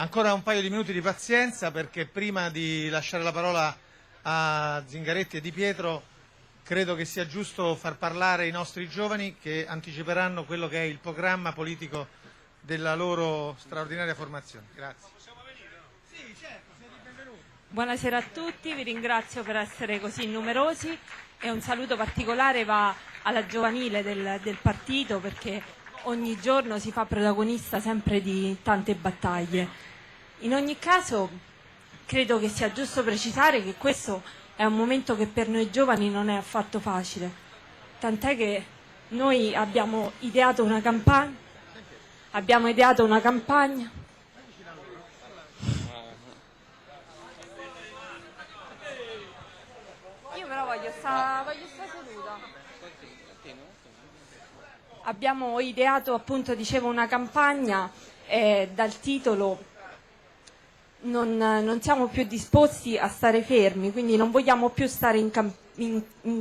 Ancora un paio di minuti di pazienza, perché prima di lasciare la parola a Zingaretti e Di Pietro credo che sia giusto far parlare i nostri giovani che anticiperanno quello che è il programma politico della loro straordinaria formazione. Grazie. Sì, certo, siete benvenuti. Buonasera a tutti, vi ringrazio per essere così numerosi e un saluto particolare va alla giovanile del partito, perché ogni giorno si fa protagonista sempre di tante battaglie. In ogni caso credo che sia giusto precisare che questo è un momento che per noi giovani non è affatto facile, tant'è che noi abbiamo ideato una campagna. Io però voglio stare seduta. Abbiamo ideato, appunto, dicevo, una campagna dal titolo non siamo più disposti a stare fermi, quindi non vogliamo più stare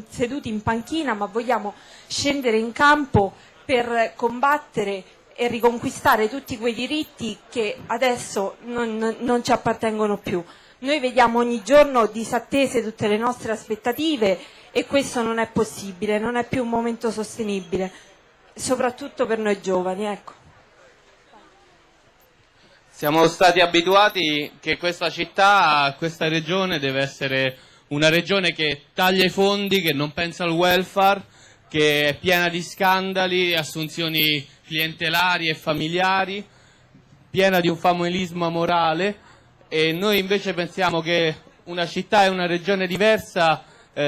seduti in panchina, ma vogliamo scendere in campo per combattere e riconquistare tutti quei diritti che adesso non ci appartengono più. Noi vediamo ogni giorno disattese tutte le nostre aspettative e questo non è possibile, non è più un momento sostenibile, soprattutto per noi giovani, ecco. Siamo stati abituati che questa città, questa regione deve essere una regione che taglia i fondi, che non pensa al welfare, che è piena di scandali, assunzioni clientelari e familiari, piena di un familismo amorale, e noi invece pensiamo che una città e una regione diversa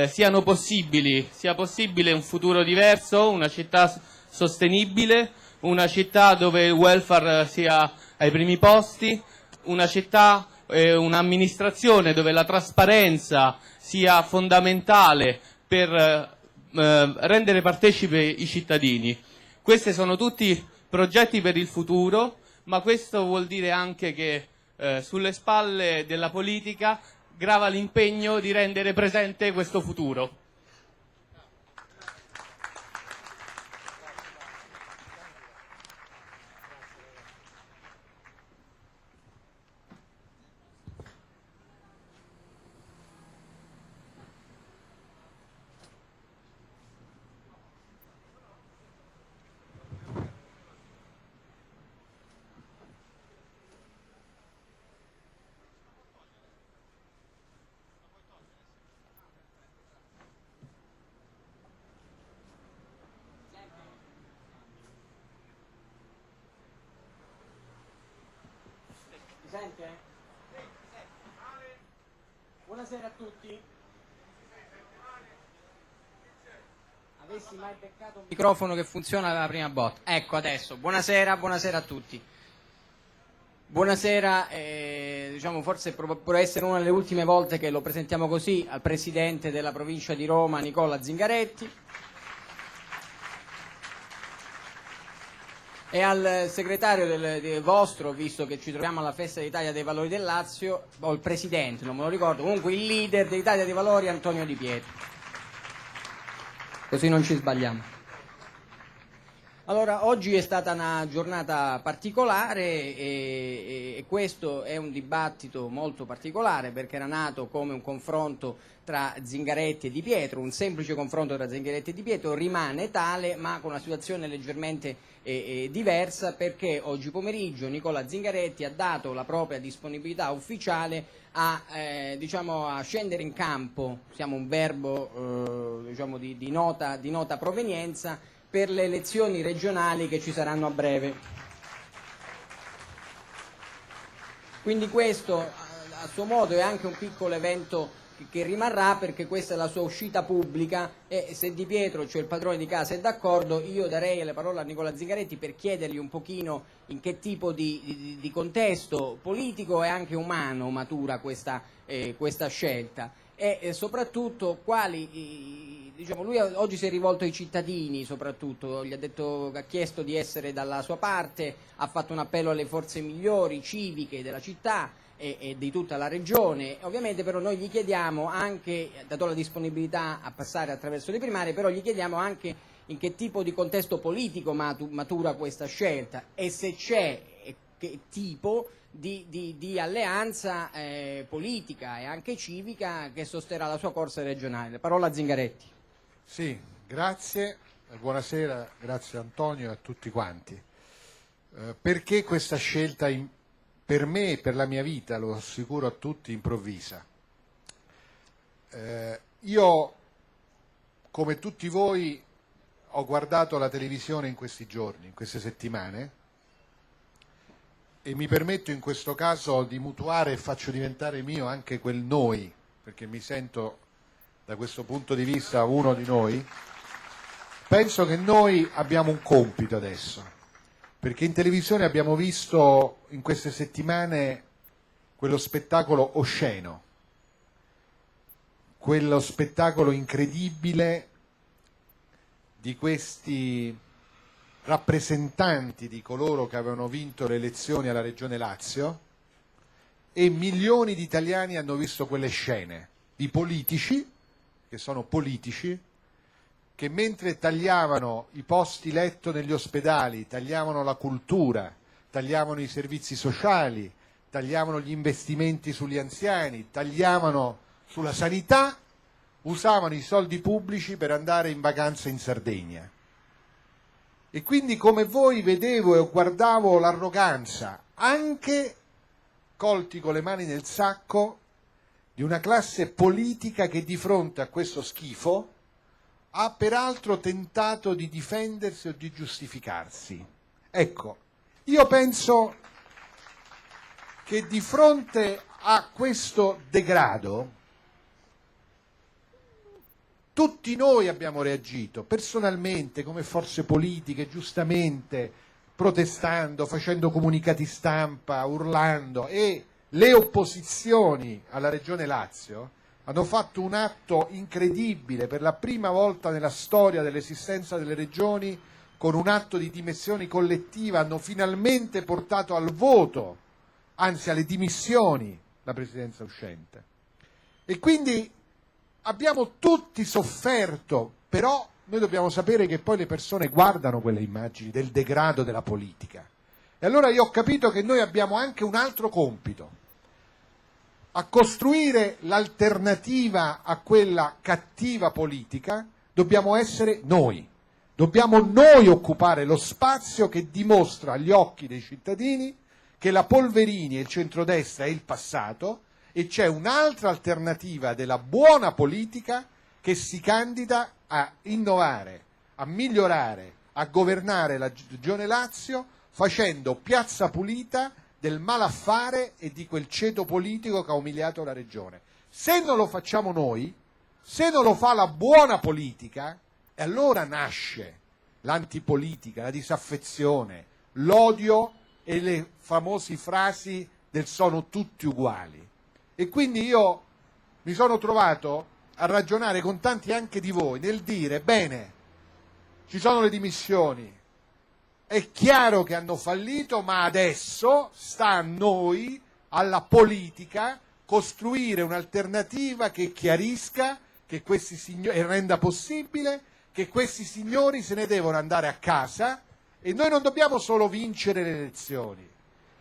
sia possibile un futuro diverso, una città sostenibile, una città dove il welfare sia ai primi posti, una città e un'amministrazione dove la trasparenza sia fondamentale per rendere partecipi i cittadini. Questi sono tutti progetti per il futuro, ma questo vuol dire anche che sulle spalle della politica grava l'impegno di rendere presente questo futuro. Sente? Buonasera a tutti. Avessi mai beccato un microfono che funziona alla prima botta. Ecco adesso. Buonasera a tutti. Buonasera, diciamo forse può essere una delle ultime volte che lo presentiamo così al Presidente della Provincia di Roma, Nicola Zingaretti, e al segretario vostro, visto che ci troviamo alla Festa d'Italia dei Valori del Lazio, o il Presidente, non me lo ricordo, comunque il leader dell'Italia dei Valori, Antonio Di Pietro. Così non ci sbagliamo. Allora, oggi è stata una giornata particolare e questo è un dibattito molto particolare perché era nato come un confronto tra Zingaretti e Di Pietro, un semplice confronto tra Zingaretti e Di Pietro, rimane tale ma con una situazione leggermente diversa, perché oggi pomeriggio Nicola Zingaretti ha dato la propria disponibilità ufficiale a scendere in campo, siamo un verbo di nota provenienza, per le elezioni regionali che ci saranno a breve. Quindi questo a suo modo è anche un piccolo evento che rimarrà, perché questa è la sua uscita pubblica e se Di Pietro, cioè il padrone di casa, è d'accordo, io darei le parole a Nicola Zingaretti per chiedergli un pochino in che tipo di contesto politico e anche umano matura questa scelta e soprattutto quali, lui oggi si è rivolto ai cittadini, soprattutto ha chiesto di essere dalla sua parte, ha fatto un appello alle forze migliori civiche della città e di tutta la regione. Ovviamente però noi gli chiediamo anche, dato la disponibilità a passare attraverso le primarie, però gli chiediamo anche in che tipo di contesto politico matura questa scelta e se c'è, tipo di alleanza politica e anche civica che sosterrà la sua corsa regionale. La parola a Zingaretti. Sì, grazie, buonasera, grazie Antonio e a tutti quanti. Perché questa scelta per me e per la mia vita, lo assicuro a tutti, improvvisa? Io, come tutti voi, ho guardato la televisione in questi giorni, in queste settimane, e mi permetto in questo caso di mutuare e faccio diventare mio anche quel noi, perché mi sento da questo punto di vista uno di noi. Penso che noi abbiamo un compito adesso, perché in televisione abbiamo visto in queste settimane quello spettacolo osceno, quello spettacolo incredibile di questi rappresentanti di coloro che avevano vinto le elezioni alla Regione Lazio, e milioni di italiani hanno visto quelle scene di politici, che sono politici, che mentre tagliavano i posti letto negli ospedali, tagliavano la cultura, tagliavano i servizi sociali, tagliavano gli investimenti sugli anziani, tagliavano sulla sanità, usavano i soldi pubblici per andare in vacanza in Sardegna. E quindi, come voi, vedevo e guardavo l'arroganza, anche colti con le mani nel sacco, di una classe politica che di fronte a questo schifo ha peraltro tentato di difendersi o di giustificarsi. Ecco, io penso che di fronte a questo degrado tutti noi abbiamo reagito, personalmente, come forze politiche, giustamente, protestando, facendo comunicati stampa, urlando, e le opposizioni alla Regione Lazio hanno fatto un atto incredibile, per la prima volta nella storia dell'esistenza delle regioni, con un atto di dimissioni collettiva, hanno finalmente portato al voto, anzi alle dimissioni, la presidenza uscente. E quindi abbiamo tutti sofferto, però noi dobbiamo sapere che poi le persone guardano quelle immagini del degrado della politica. E allora io ho capito che noi abbiamo anche un altro compito: a costruire l'alternativa a quella cattiva politica dobbiamo essere noi. Dobbiamo noi occupare lo spazio che dimostra agli occhi dei cittadini che la Polverini e il centrodestra è il passato, e c'è un'altra alternativa della buona politica che si candida a innovare, a migliorare, a governare la Regione Lazio facendo piazza pulita del malaffare e di quel ceto politico che ha umiliato la Regione. Se non lo facciamo noi, se non lo fa la buona politica, e allora nasce l'antipolitica, la disaffezione, l'odio e le famose frasi del sono tutti uguali. E quindi io mi sono trovato a ragionare con tanti anche di voi nel dire: bene, ci sono le dimissioni, è chiaro che hanno fallito, ma adesso sta a noi, alla politica, costruire un'alternativa che chiarisca che questi signori, e renda possibile che questi signori se ne devono andare a casa. E noi non dobbiamo solo vincere le elezioni,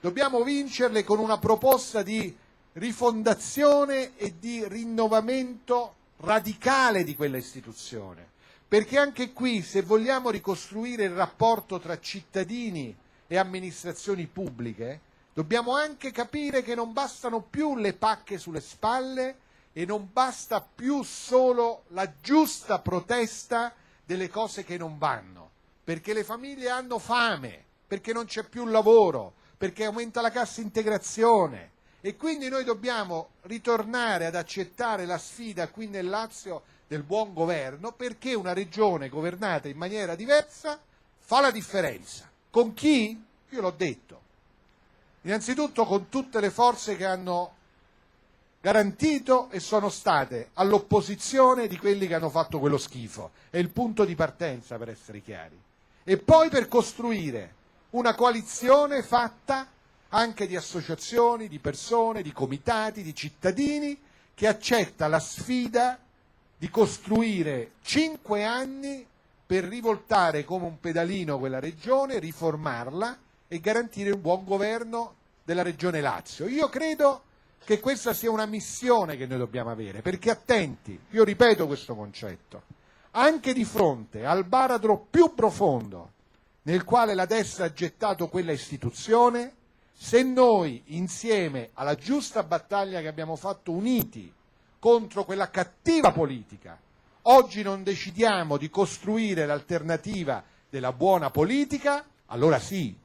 dobbiamo vincerle con una proposta di rifondazione e di rinnovamento radicale di quella istituzione, perché anche qui, se vogliamo ricostruire il rapporto tra cittadini e amministrazioni pubbliche, dobbiamo anche capire che non bastano più le pacche sulle spalle e non basta più solo la giusta protesta delle cose che non vanno, perché le famiglie hanno fame, perché non c'è più lavoro, perché aumenta la cassa integrazione. E quindi noi dobbiamo ritornare ad accettare la sfida qui nel Lazio del buon governo, perché una regione governata in maniera diversa fa la differenza. Con chi? Io l'ho detto. Innanzitutto con tutte le forze che hanno garantito e sono state all'opposizione di quelli che hanno fatto quello schifo. È il punto di partenza, per essere chiari. E poi per costruire una coalizione fatta anche di associazioni, di persone, di comitati, di cittadini, che accetta la sfida di costruire 5 anni per rivoltare come un pedalino quella regione, riformarla e garantire un buon governo della Regione Lazio. Io credo che questa sia una missione che noi dobbiamo avere, perché attenti, io ripeto questo concetto, anche di fronte al baratro più profondo nel quale la destra ha gettato quella istituzione, se noi insieme alla giusta battaglia che abbiamo fatto uniti contro quella cattiva politica, oggi non decidiamo di costruire l'alternativa della buona politica, allora sì,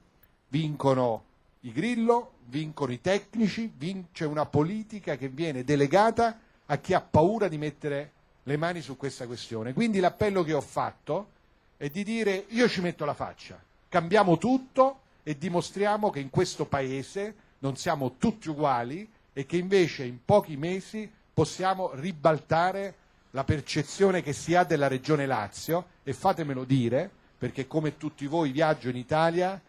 vincono i Grillo, vincono i tecnici, vince una politica che viene delegata a chi ha paura di mettere le mani su questa questione. Quindi l'appello che ho fatto è di dire: io ci metto la faccia, cambiamo tutto e dimostriamo che in questo Paese non siamo tutti uguali e che invece in pochi mesi possiamo ribaltare la percezione che si ha della Regione Lazio, e fatemelo dire, perché come tutti voi viaggio in Italia,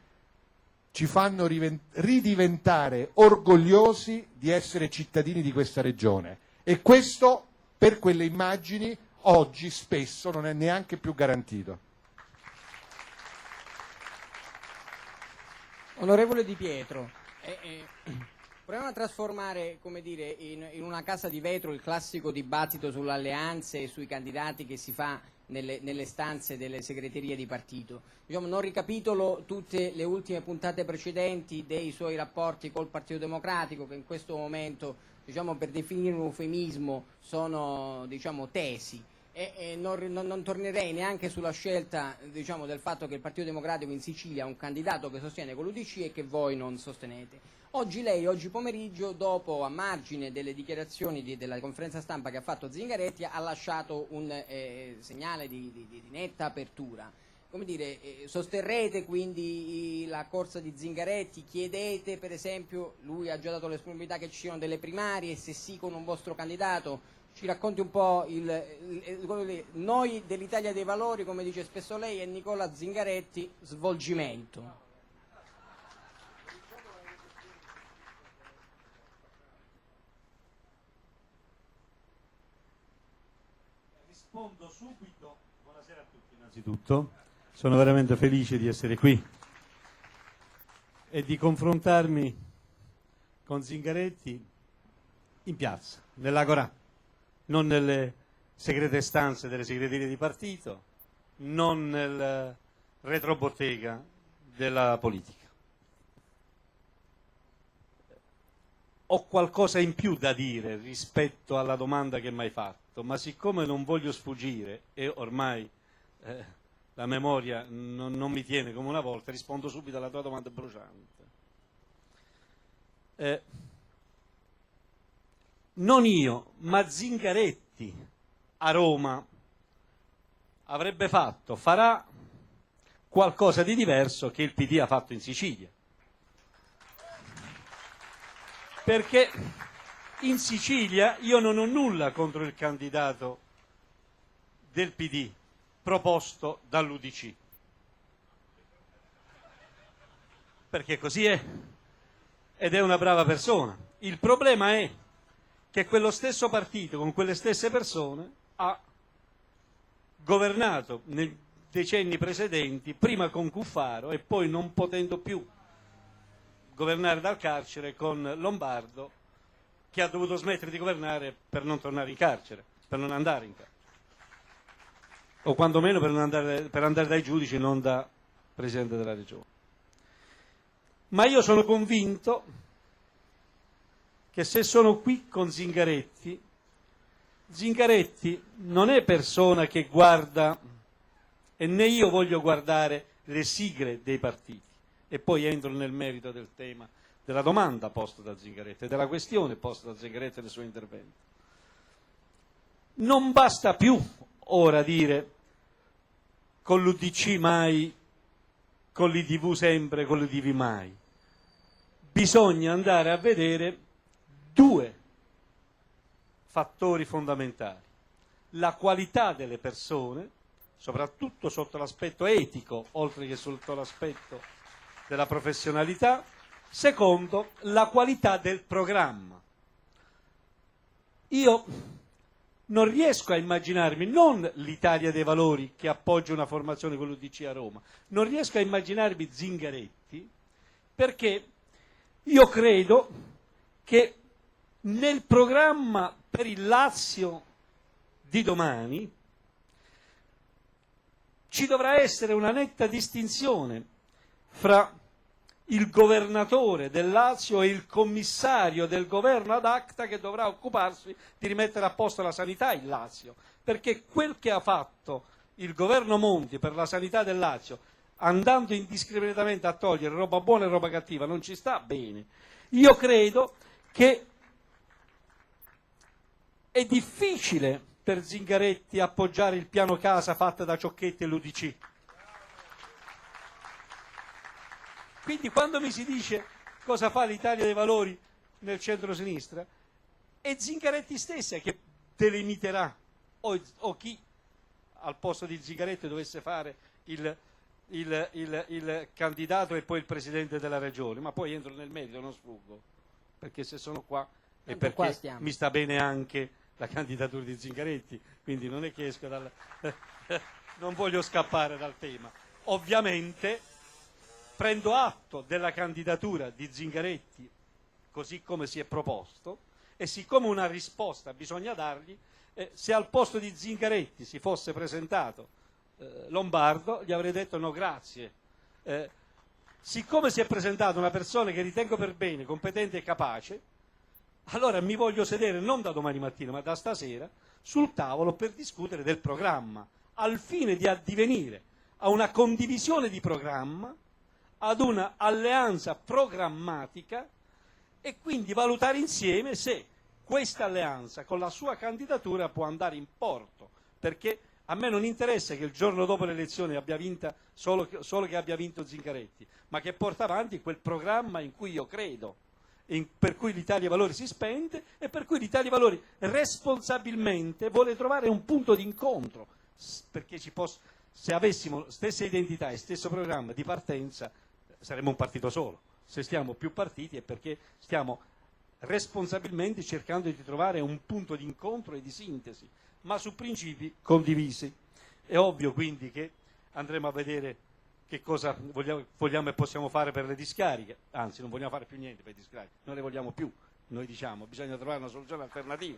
ci fanno ridiventare orgogliosi di essere cittadini di questa regione, e questo per quelle immagini oggi spesso non è neanche più garantito. Onorevole Di Pietro, proviamo a trasformare, come dire, in una casa di vetro il classico dibattito sulle alleanze e sui candidati che si fa nelle stanze delle segreterie di partito. Diciamo, non ricapitolo tutte le ultime puntate precedenti dei suoi rapporti col Partito Democratico, che in questo momento, diciamo, per definire un eufemismo, sono, diciamo, tesi. Non tornerei neanche sulla scelta, diciamo, del fatto che il Partito Democratico in Sicilia ha un candidato che sostiene con l'UDC e che voi non sostenete. Oggi pomeriggio, dopo, a margine delle dichiarazioni della conferenza stampa che ha fatto Zingaretti, ha lasciato un segnale di netta apertura. Come dire, sosterrete quindi la corsa di Zingaretti? Chiedete, per esempio, lui ha già dato l'espressibilità che ci siano delle primarie, se sì con un vostro candidato? Ci racconti un po' noi dell'Italia dei Valori, come dice spesso lei, e Nicola Zingaretti, svolgimento. Rispondo subito. Buonasera a tutti innanzitutto. Sono veramente felice di essere qui e di confrontarmi con Zingaretti in piazza, nell'Agorà. Non nelle segrete stanze delle segreterie di partito, non nel retrobottega della politica. Ho qualcosa in più da dire rispetto alla domanda che mi hai fatto, ma siccome non voglio sfuggire e ormai la memoria non mi tiene come una volta, rispondo subito alla tua domanda bruciante. Non io, ma Zingaretti a Roma farà qualcosa di diverso che il PD ha fatto in Sicilia. Perché in Sicilia io non ho nulla contro il candidato del PD proposto dall'UDC. Perché così è, ed è una brava persona. Il problema è che quello stesso partito, con quelle stesse persone, ha governato nei decenni precedenti, prima con Cuffaro e poi, non potendo più governare dal carcere, con Lombardo, che ha dovuto smettere di governare per non tornare in carcere, per non andare in carcere. O quantomeno per andare dai giudici, non da Presidente della Regione. Ma io sono convinto che se sono qui con Zingaretti non è persona che guarda, e né io voglio guardare le sigle dei partiti, e poi entro nel merito del tema, della domanda posta da Zingaretti e della questione posta da Zingaretti nel suo intervento. Non basta più ora dire con l'UDC mai, con l'IDV sempre, con l'IDV mai. Bisogna andare a vedere due fattori fondamentali: la qualità delle persone, soprattutto sotto l'aspetto etico, oltre che sotto l'aspetto della professionalità; secondo, la qualità del programma. Io non riesco a immaginarmi, non l'Italia dei Valori che appoggia una formazione con l'UDC a Roma, non riesco a immaginarmi Zingaretti perché io credo che nel programma per il Lazio di domani ci dovrà essere una netta distinzione fra il governatore del Lazio e il commissario del governo ad acta che dovrà occuparsi di rimettere a posto la sanità in Lazio, perché quel che ha fatto il governo Monti per la sanità del Lazio, andando indiscriminatamente a togliere roba buona e roba cattiva, non ci sta bene. Io credo che è difficile per Zingaretti appoggiare il piano casa fatto da Ciocchetti e l'UDC. Quindi quando mi si dice cosa fa l'Italia dei Valori nel centro-sinistra, è Zingaretti stessa che delimiterà, o chi al posto di Zingaretti dovesse fare il candidato e poi il presidente della regione. Ma poi entro nel merito, non sfuggo, perché se sono qua è perché qua stiamo. mi sta bene anche la candidatura di Zingaretti, quindi non è che esco dal... non voglio scappare dal tema. Ovviamente prendo atto della candidatura di Zingaretti così come si è proposto, e siccome una risposta bisogna dargli, se al posto di Zingaretti si fosse presentato Lombardo, gli avrei detto no grazie. Siccome si è presentata una persona che ritengo per bene, competente e capace, allora mi voglio sedere non da domani mattina ma da stasera sul tavolo per discutere del programma, al fine di addivenire a una condivisione di programma, ad una alleanza programmatica, e quindi valutare insieme se questa alleanza con la sua candidatura può andare in porto, perché a me non interessa che il giorno dopo le elezioni abbia vinta solo che abbia vinto Zingaretti, ma che porta avanti quel programma in cui io credo, per cui l'Italia dei Valori si spende e per cui l'Italia dei Valori responsabilmente vuole trovare un punto di incontro, perché se avessimo stessa identità e stesso programma di partenza saremmo un partito solo. Se stiamo più partiti è perché stiamo responsabilmente cercando di trovare un punto di incontro e di sintesi, ma su principi condivisi. È ovvio quindi che andremo a vedere che cosa vogliamo e possiamo fare per le discariche, anzi non vogliamo fare più niente per le discariche, non le vogliamo più, noi diciamo bisogna trovare una soluzione alternativa,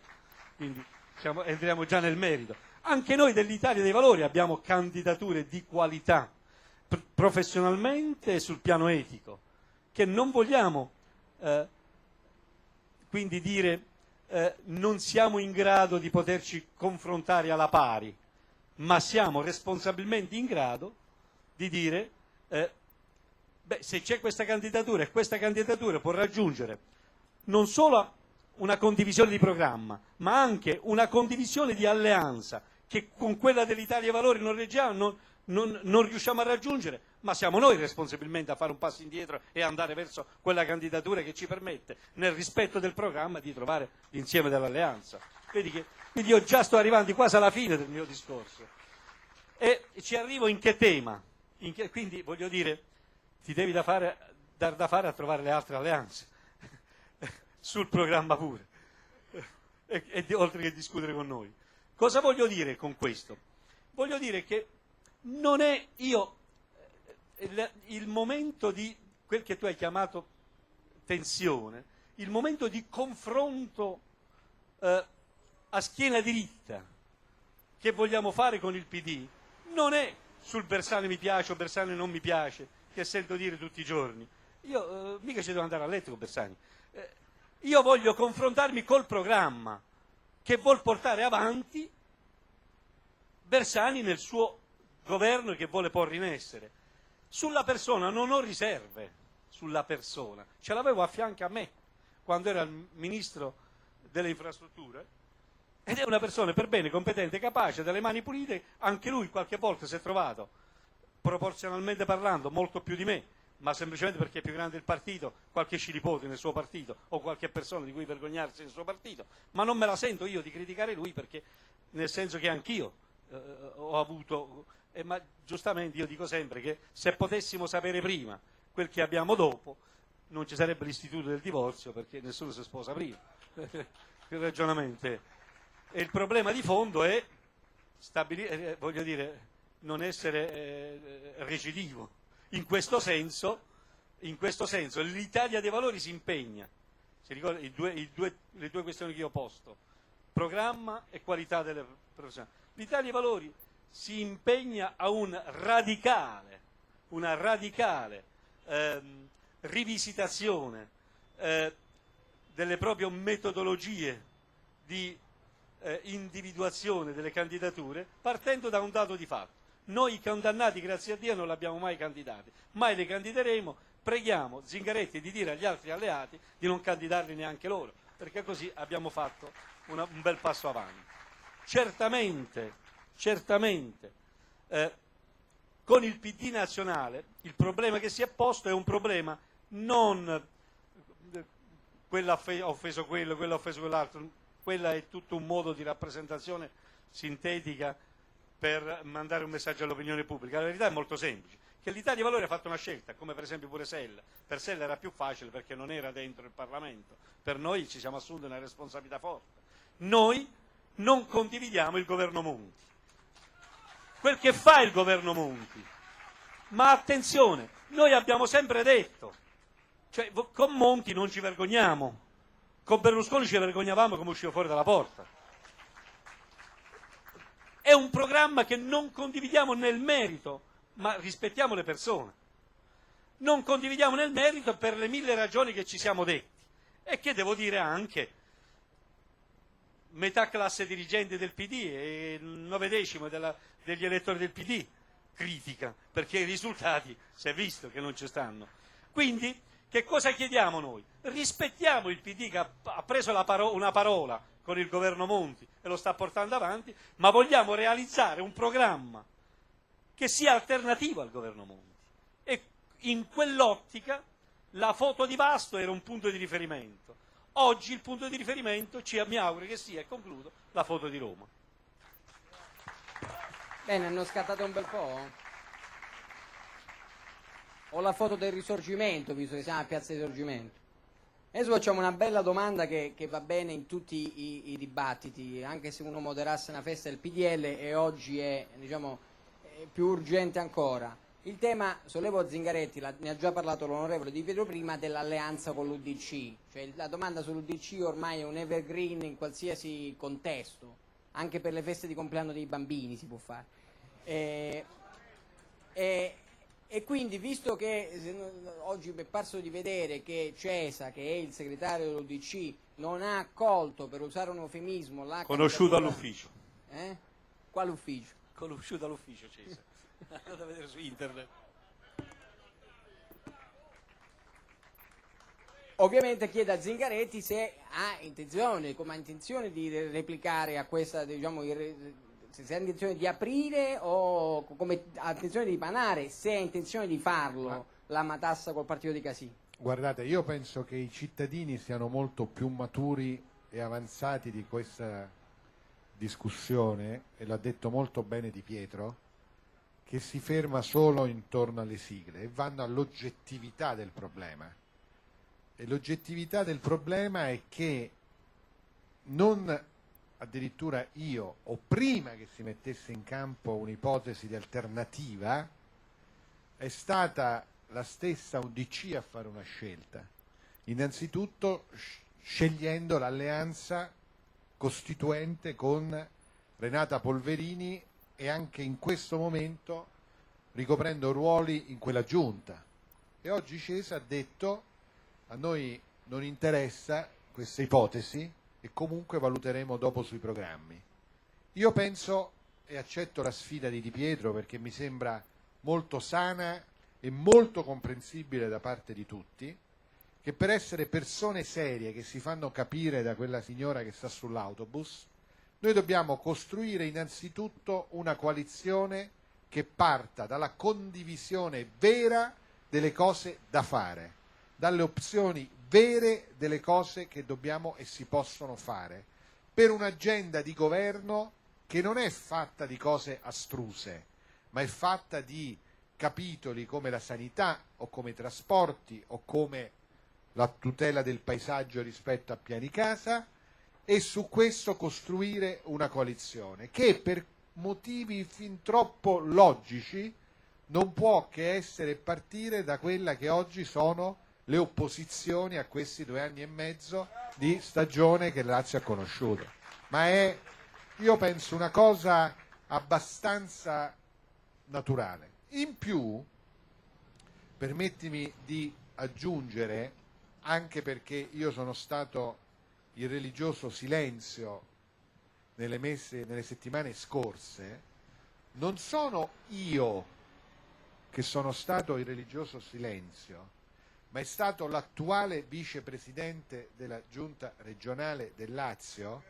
quindi entriamo già nel merito. Anche noi dell'Italia dei Valori abbiamo candidature di qualità, professionalmente e sul piano etico, che non vogliamo quindi dire non siamo in grado di poterci confrontare alla pari, ma siamo responsabilmente in grado di dire se c'è questa candidatura e questa candidatura può raggiungere non solo una condivisione di programma, ma anche una condivisione di alleanza che con quella dell'Italia dei Valori non riusciamo a raggiungere, ma siamo noi responsabilmente a fare un passo indietro e andare verso quella candidatura che ci permette, nel rispetto del programma, di trovare l'insieme dell'alleanza. Quindi io già sto arrivando quasi alla fine del mio discorso. E ci arrivo in che tema? Quindi voglio dire, ti devi dar da fare a trovare le altre alleanze, sul programma pure, oltre che discutere con noi. Cosa voglio dire con questo? Voglio dire che non è il momento di quel che tu hai chiamato tensione, il momento di confronto a schiena diritta che vogliamo fare con il PD, non è sul Bersani mi piace o Bersani non mi piace, che sento dire tutti i giorni. Io mica ci devo andare a letto con Bersani. Io voglio confrontarmi col programma che vuol portare avanti Bersani nel suo governo che vuole porre in essere. Sulla persona non ho riserve, sulla persona. Ce l'avevo a fianco a me quando era il ministro delle infrastrutture, ed è una persona per bene, competente, capace, dalle mani pulite. Anche lui qualche volta si è trovato, proporzionalmente parlando, molto più di me, ma semplicemente perché è più grande il partito, qualche scilipote nel suo partito o qualche persona di cui vergognarsi nel suo partito, ma non me la sento io di criticare lui, perché nel senso che anch'io ho avuto, ma giustamente io dico sempre che se potessimo sapere prima quel che abbiamo dopo non ci sarebbe l'istituto del divorzio, perché nessuno si sposa prima. Il ragionamento e il problema di fondo è stabilire, voglio dire, non essere recidivo. In questo senso In questo senso l'Italia dei Valori si impegna, si ricorda le due questioni che io ho posto, programma e qualità delle professioni. L'Italia dei Valori si impegna a una radicale rivisitazione delle proprie metodologie di individuazione delle candidature, partendo da un dato di fatto. Noi i condannati, grazie a Dio, non l'abbiamo mai candidati, mai le candideremo. Preghiamo Zingaretti di dire agli altri alleati di non candidarli neanche loro, perché così abbiamo fatto un bel passo avanti. Certamente, con il PD nazionale il problema che si è posto è un problema non quello ha offeso quello ha offeso quell'altro, quella è tutto un modo di rappresentazione sintetica per mandare un messaggio all'opinione pubblica. La verità è molto semplice, che l'Italia dei Valori ha fatto una scelta, come per esempio pure Sella. Per Sella era più facile perché non era dentro il Parlamento, per noi ci siamo assunti una responsabilità forte. Noi non condividiamo il governo Monti, quel che fa il governo Monti, ma attenzione, noi abbiamo sempre detto, cioè con Monti non ci vergogniamo, con Berlusconi ci vergognavamo come usciva fuori dalla porta. È un programma che non condividiamo nel merito, ma rispettiamo le persone. Non condividiamo nel merito per le 1000 ragioni che ci siamo detti e che devo dire anche metà classe dirigente del PD e il 9/10 degli elettori del PD critica, perché i risultati si è visto che non ci stanno. Quindi che cosa chiediamo noi? Rispettiamo il PD che ha preso una parola con il governo Monti e lo sta portando avanti, ma vogliamo realizzare un programma che sia alternativo al governo Monti. E in quell'ottica la foto di Vasto era un punto di riferimento. Oggi il punto di riferimento mi auguro che sia, e concludo, la foto di Roma. Bene, hanno scattato un bel po'. Ho la foto del Risorgimento, visto che siamo a Piazza Risorgimento. Adesso facciamo una bella domanda che va bene in tutti i dibattiti, anche se uno moderasse una festa del PDL e oggi è, diciamo, più urgente ancora. Il tema, sollevo Zingaretti, ne ha già parlato l'onorevole Di Pietro prima, dell'alleanza con l'UDC. Cioè, la domanda sull'UDC ormai è un evergreen in qualsiasi contesto, anche per le feste di compleanno dei bambini si può fare. E quindi, visto che oggi mi è parso di vedere che Cesa, che è il segretario dell'UDC, non ha accolto, per usare un eufemismo, la conosciuto all'ufficio. Quale ufficio? Conosciuto all'ufficio Cesa. Andate a vedere su internet. Ovviamente chiede a Zingaretti se ha intenzione di replicare a questa, diciamo, se ha intenzione di aprire o come ha intenzione di panare, se ha intenzione di farlo, la matassa col partito di Casini. Guardate, io penso che i cittadini siano molto più maturi e avanzati di questa discussione, e l'ha detto molto bene Di Pietro, che si ferma solo intorno alle sigle e vanno all'oggettività del problema. E l'oggettività del problema è che non addirittura io, o prima che si mettesse in campo un'ipotesi di alternativa, è stata la stessa UDC a fare una scelta. Innanzitutto scegliendo l'alleanza costituente con Renata Polverini e anche in questo momento ricoprendo ruoli in quella giunta. E oggi Cesa ha detto: a noi non interessa questa ipotesi e comunque valuteremo dopo sui programmi. Io penso, e accetto la sfida di Di Pietro perché mi sembra molto sana e molto comprensibile da parte di tutti, che per essere persone serie che si fanno capire da quella signora che sta sull'autobus, noi dobbiamo costruire innanzitutto una coalizione che parta dalla condivisione vera delle cose da fare, dalle opzioni vere delle cose che dobbiamo e si possono fare, per un'agenda di governo che non è fatta di cose astruse, ma è fatta di capitoli come la sanità o come i trasporti o come la tutela del paesaggio rispetto a piani casa, e su questo costruire una coalizione che per motivi fin troppo logici non può che essere partire da quella che oggi sono le opposizioni a questi 2 anni e mezzo di stagione che Lazio ha conosciuto. Ma è, io penso, una cosa abbastanza naturale. In più, permettimi di aggiungere, anche perché io sono stato in religioso silenzio nelle settimane scorse, non sono io che sono stato in religioso silenzio, ma è stato l'attuale vicepresidente della giunta regionale del Lazio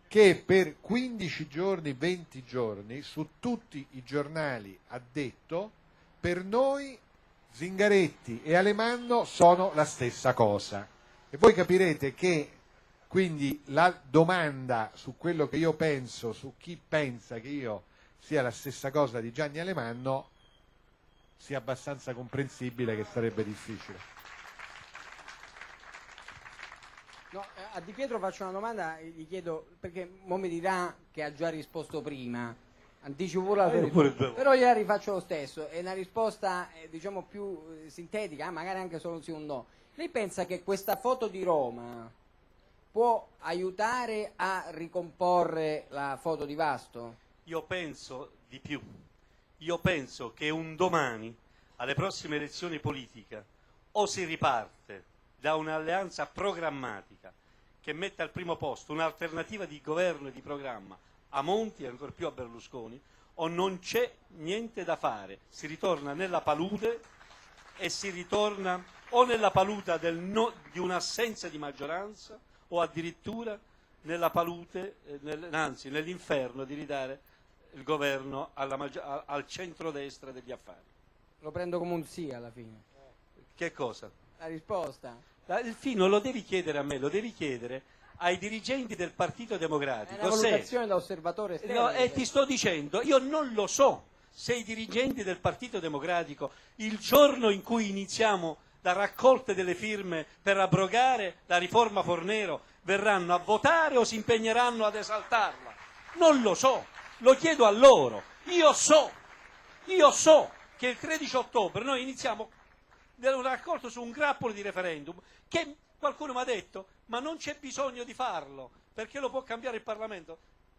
che per 15 giorni, 20 giorni, su tutti i giornali ha detto: per noi Zingaretti e Alemanno sono la stessa cosa. E voi capirete che quindi la domanda su quello che io penso, su chi pensa che io sia la stessa cosa di Gianni Alemanno, sia abbastanza comprensibile che sarebbe difficile. No, a Di Pietro faccio una domanda, gli chiedo, perché mo mi dirà che ha già risposto prima, anticipo pure la risposta, però gliela rifaccio lo stesso, è una risposta diciamo più sintetica, magari anche solo sì o no. Lei pensa che questa foto di Roma può aiutare a ricomporre la foto di Vasto? Io penso di più. Io penso che un domani, alle prossime elezioni politiche, o si riparte da un'alleanza programmatica che metta al primo posto un'alternativa di governo e di programma a Monti e ancor più a Berlusconi, o non c'è niente da fare. Si ritorna nella palude e si ritorna o nella palude di un'assenza di maggioranza o addirittura nella palude, anzi nell'inferno di ridare il governo al centrodestra degli affari. Lo prendo come un sì alla fine. Che cosa? La risposta? Il sì non lo devi chiedere a me, lo devi chiedere ai dirigenti del Partito Democratico. È una valutazione da osservatore esterno. No, e ti sto dicendo, io non lo so se i dirigenti del Partito Democratico, il giorno in cui iniziamo la raccolta delle firme per abrogare la riforma Fornero, verranno a votare o si impegneranno ad esaltarla. Non lo so, lo chiedo a loro. Io so che il 13 ottobre noi iniziamo un raccolto su un grappolo di referendum che qualcuno mi ha detto ma non c'è bisogno di farlo perché lo può cambiare il Parlamento.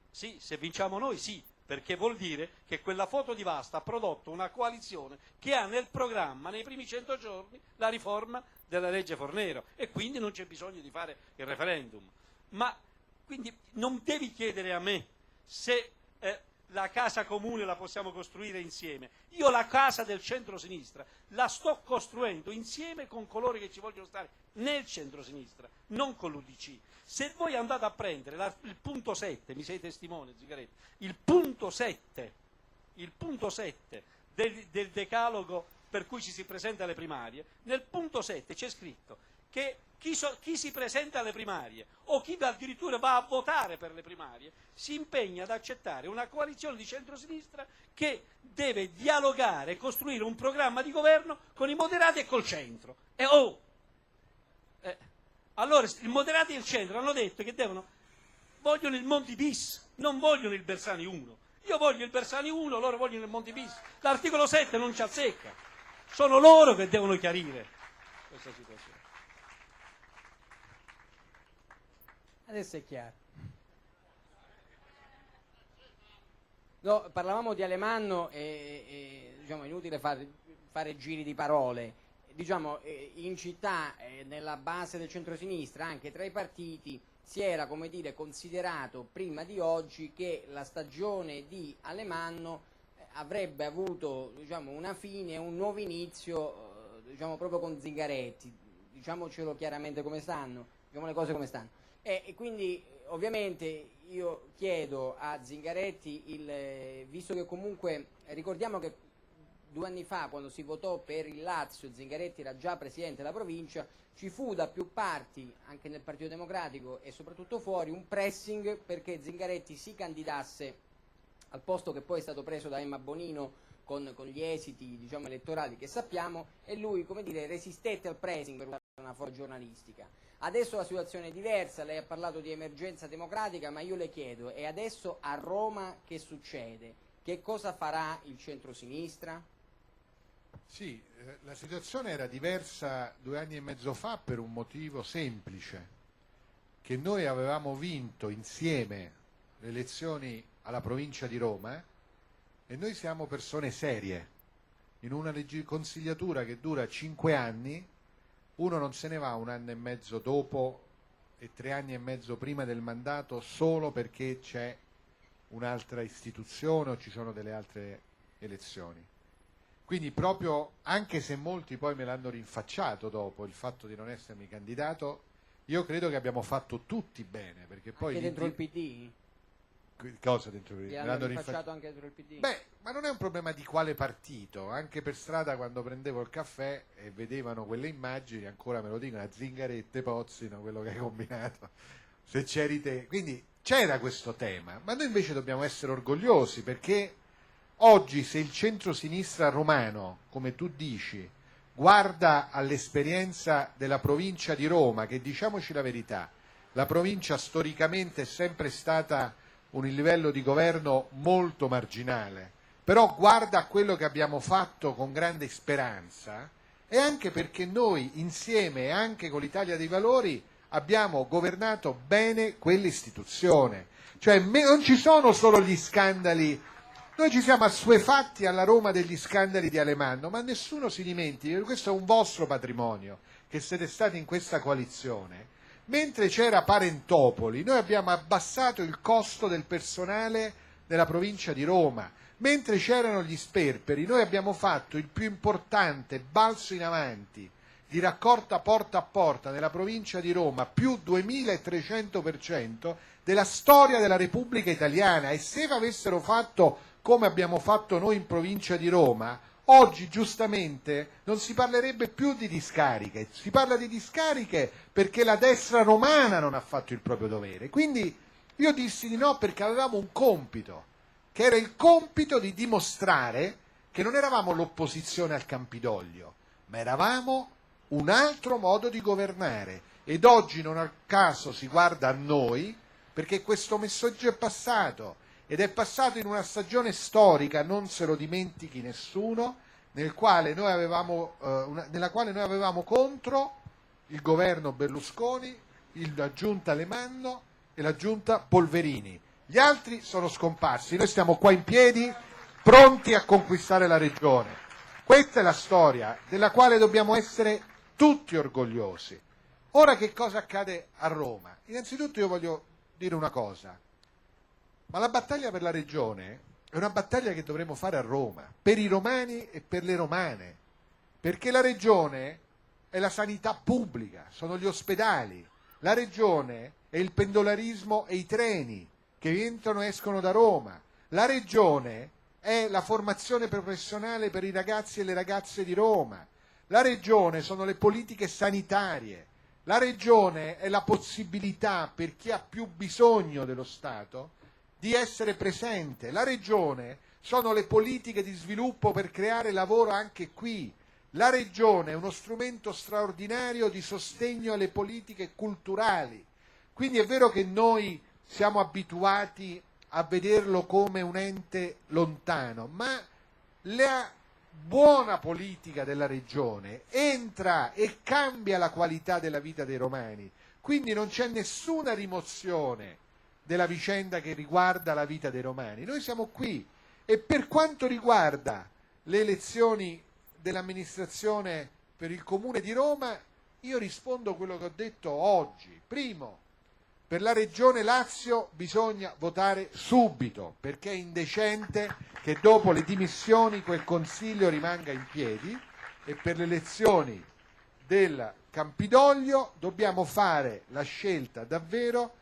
Sì, se vinciamo noi sì, perché vuol dire che quella foto di Vasta ha prodotto una coalizione che ha nel programma nei primi 100 giorni la riforma della legge Fornero e quindi non c'è bisogno di fare il referendum. Ma quindi non devi chiedere a me se la casa comune la possiamo costruire insieme. Io la casa del centro-sinistra la sto costruendo insieme con coloro che ci vogliono stare nel centro-sinistra, non con l'UDC. Se voi andate a prendere il punto 7, mi sei testimone Zingaretti, il punto 7 del decalogo per cui ci si presenta alle primarie, nel punto 7 c'è scritto che chi si presenta alle primarie o chi addirittura va a votare per le primarie si impegna ad accettare una coalizione di centrosinistra che deve dialogare e costruire un programma di governo con i moderati e col centro. Allora i moderati e il centro hanno detto che vogliono il Monti bis, non vogliono il Bersani 1. Io voglio il Bersani 1, loro vogliono il Monti bis. L'articolo 7 non ci azzecca. Sono loro che devono chiarire questa situazione. Adesso è chiaro. No, parlavamo di Alemanno e diciamo, è inutile fare giri di parole. Diciamo, in città, nella base del centrosinistra, anche tra i partiti, si era, come dire, considerato prima di oggi che la stagione di Alemanno avrebbe avuto, diciamo, una fine, un nuovo inizio, diciamo, proprio con Zingaretti. Diciamocelo chiaramente come stanno, diciamo le cose come stanno. E quindi ovviamente io chiedo a Zingaretti, visto che comunque ricordiamo che 2 anni fa quando si votò per il Lazio Zingaretti era già presidente della provincia, ci fu da più parti, anche nel Partito Democratico e soprattutto fuori, un pressing perché Zingaretti si candidasse al posto che poi è stato preso da Emma Bonino con gli esiti, diciamo, elettorali che sappiamo, e lui, come dire, resistette al pressing per una forza giornalistica. Adesso la situazione è diversa, lei ha parlato di emergenza democratica, ma io le chiedo, e adesso a Roma che succede? Che cosa farà il centrosinistra? Sì, la situazione era diversa 2 anni e mezzo fa per un motivo semplice, che noi avevamo vinto insieme le elezioni alla provincia di Roma e noi siamo persone serie. In una consigliatura che dura 5 anni, uno non se ne va 1 anno e mezzo dopo e 3 anni e mezzo prima del mandato solo perché c'è un'altra istituzione o ci sono delle altre elezioni. Quindi proprio, anche se molti poi me l'hanno rinfacciato dopo il fatto di non essermi candidato, io credo che abbiamo fatto tutti bene, perché poi... Anche dentro il PD? Cosa dentro il PD? Ti Me hanno l'hanno rinfacciato anche dentro il PD? Beh, ma non è un problema di quale partito, anche per strada quando prendevo il caffè e vedevano quelle immagini, ancora me lo dicono, a Zingarette, Pozzino, quello che hai combinato, se c'eri te. Quindi c'era questo tema, ma noi invece dobbiamo essere orgogliosi, perché oggi se il centro-sinistra romano, come tu dici, guarda all'esperienza della provincia di Roma, che diciamoci la verità, la provincia storicamente è sempre stata un livello di governo molto marginale, però guarda a quello che abbiamo fatto con grande speranza, e anche perché noi insieme, anche con l'Italia dei Valori, abbiamo governato bene quell'istituzione. Cioè non ci sono solo gli scandali, noi ci siamo assuefatti alla Roma degli scandali di Alemanno, ma nessuno si dimentichi che questo è un vostro patrimonio, che siete stati in questa coalizione. Mentre c'era Parentopoli, noi abbiamo abbassato il costo del personale della provincia di Roma. Mentre c'erano gli sperperi, noi abbiamo fatto il più importante balzo in avanti di raccolta porta a porta nella provincia di Roma, più 2300% della storia della Repubblica Italiana. E se avessero fatto come abbiamo fatto noi in provincia di Roma, oggi giustamente non si parlerebbe più di discariche, si parla di discariche perché la destra romana non ha fatto il proprio dovere. Quindi io dissi di no perché avevamo un compito, che era il compito di dimostrare che non eravamo l'opposizione al Campidoglio, ma eravamo un altro modo di governare. Ed oggi non a caso si guarda a noi, perché questo messaggio è passato. Ed è passato in una stagione storica, non se lo dimentichi nessuno, nella quale noi avevamo contro il governo Berlusconi, la giunta Alemanno e la giunta Polverini. Gli altri sono scomparsi, noi stiamo qua in piedi, pronti a conquistare la regione. Questa è la storia della quale dobbiamo essere tutti orgogliosi. Ora che cosa accade a Roma? Innanzitutto io voglio dire una cosa. Ma la battaglia per la regione è una battaglia che dovremo fare a Roma, per i romani e per le romane, perché la regione è la sanità pubblica, sono gli ospedali, la regione è il pendolarismo e i treni che entrano e escono da Roma, la regione è la formazione professionale per i ragazzi e le ragazze di Roma, la regione sono le politiche sanitarie, la regione è la possibilità per chi ha più bisogno dello Stato di essere presente. La regione sono le politiche di sviluppo per creare lavoro anche qui. La regione è uno strumento straordinario di sostegno alle politiche culturali. Quindi è vero che noi siamo abituati a vederlo come un ente lontano, ma la buona politica della regione entra e cambia la qualità della vita dei romani. Quindi non c'è nessuna rimozione della vicenda che riguarda la vita dei romani. Noi siamo qui e per quanto riguarda le elezioni dell'amministrazione per il Comune di Roma, io rispondo quello che ho detto oggi. Primo, per la Regione Lazio bisogna votare subito, perché è indecente che dopo le dimissioni quel Consiglio rimanga in piedi, e per le elezioni del Campidoglio dobbiamo fare la scelta davvero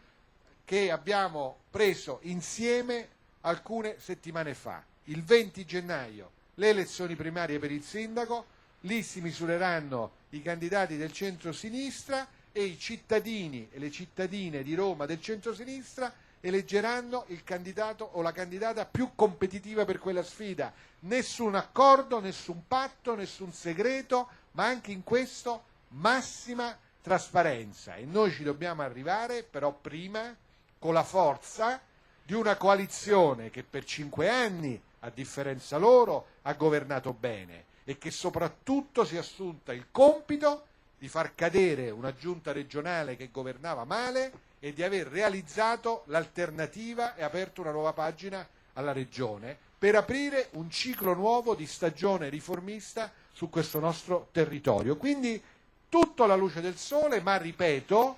che abbiamo preso insieme alcune settimane fa. Il 20 gennaio le elezioni primarie per il sindaco, lì si misureranno i candidati del centro-sinistra e i cittadini e le cittadine di Roma del centro-sinistra eleggeranno il candidato o la candidata più competitiva per quella sfida. Nessun accordo, nessun patto, nessun segreto, ma anche in questo massima trasparenza. E noi ci dobbiamo arrivare però prima con la forza di una coalizione che per 5 anni, a differenza loro, ha governato bene e che soprattutto si è assunta il compito di far cadere una giunta regionale che governava male e di aver realizzato l'alternativa e aperto una nuova pagina alla regione per aprire un ciclo nuovo di stagione riformista su questo nostro territorio. Quindi tutto alla luce del sole, ma ripeto,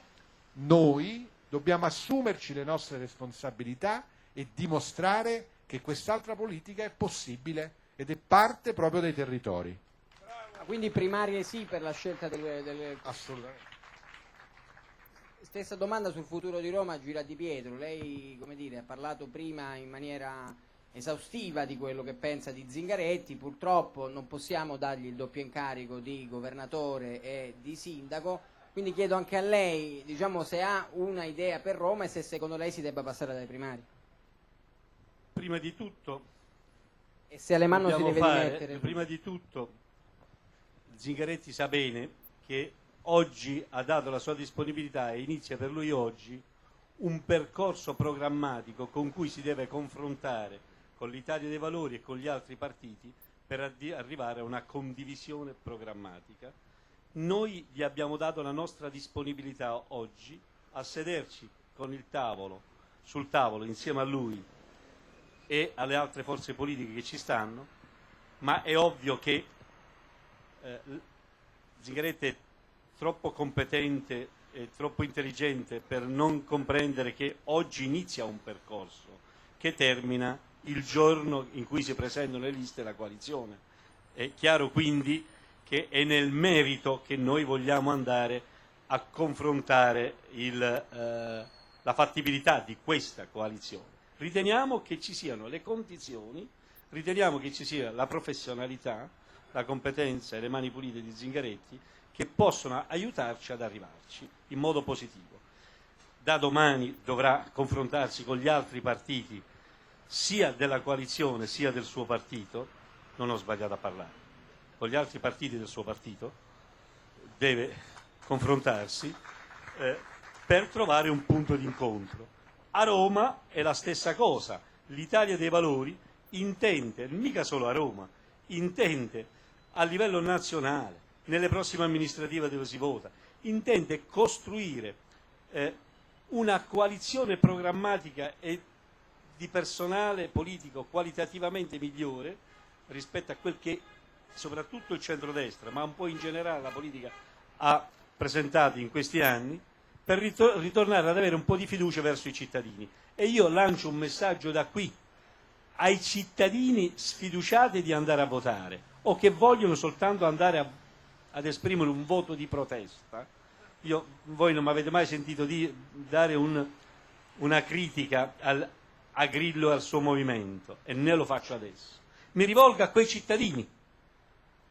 noi dobbiamo assumerci le nostre responsabilità e dimostrare che quest'altra politica è possibile ed è parte proprio dei territori. Quindi primarie sì per la scelta delle... Assolutamente. Stessa domanda sul futuro di Roma a Gira Di Pietro. Lei, come dire, ha parlato prima in maniera esaustiva di quello che pensa di Zingaretti. Purtroppo non possiamo dargli il doppio incarico di governatore e di sindaco, quindi chiedo anche a lei, diciamo, se ha una idea per Roma e se secondo lei si debba passare dalle primarie. Prima di tutto, E se alle mani si deve dimettere. prima di tutto, Zingaretti sa bene che oggi ha dato la sua disponibilità e inizia per lui oggi un percorso programmatico con cui si deve confrontare con l'Italia dei Valori e con gli altri partiti per arrivare a una condivisione programmatica. Noi gli abbiamo dato la nostra disponibilità oggi a sederci con il tavolo, sul tavolo insieme a lui e alle altre forze politiche che ci stanno, ma è ovvio che Zingaretti è troppo competente e troppo intelligente per non comprendere che oggi inizia un percorso che termina il giorno in cui si presentano le liste e la coalizione. È chiaro quindi che è nel merito che noi vogliamo andare a confrontare la fattibilità di questa coalizione. Riteniamo che ci siano le condizioni, riteniamo che ci sia la professionalità, la competenza e le mani pulite di Zingaretti che possono aiutarci ad arrivarci in modo positivo. Da domani dovrà confrontarsi con gli altri partiti sia della coalizione sia del suo partito, non ho sbagliato a parlare, con gli altri partiti del suo partito, deve confrontarsi per trovare un punto d'incontro. A Roma è la stessa cosa, l'Italia dei Valori intende, mica solo a Roma, intende a livello nazionale, nelle prossime amministrative dove si vota, intende costruire una coalizione programmatica e di personale politico qualitativamente migliore rispetto a quel che soprattutto il centrodestra, ma un po' in generale la politica ha presentato in questi anni, per ritornare ad avere un po' di fiducia verso i cittadini. E io lancio un messaggio da qui ai cittadini sfiduciati di andare a votare o che vogliono soltanto andare ad esprimere un voto di protesta. Voi non mi avete mai sentito dare una critica a Grillo e al suo movimento, e ne lo faccio adesso. Mi rivolgo a quei cittadini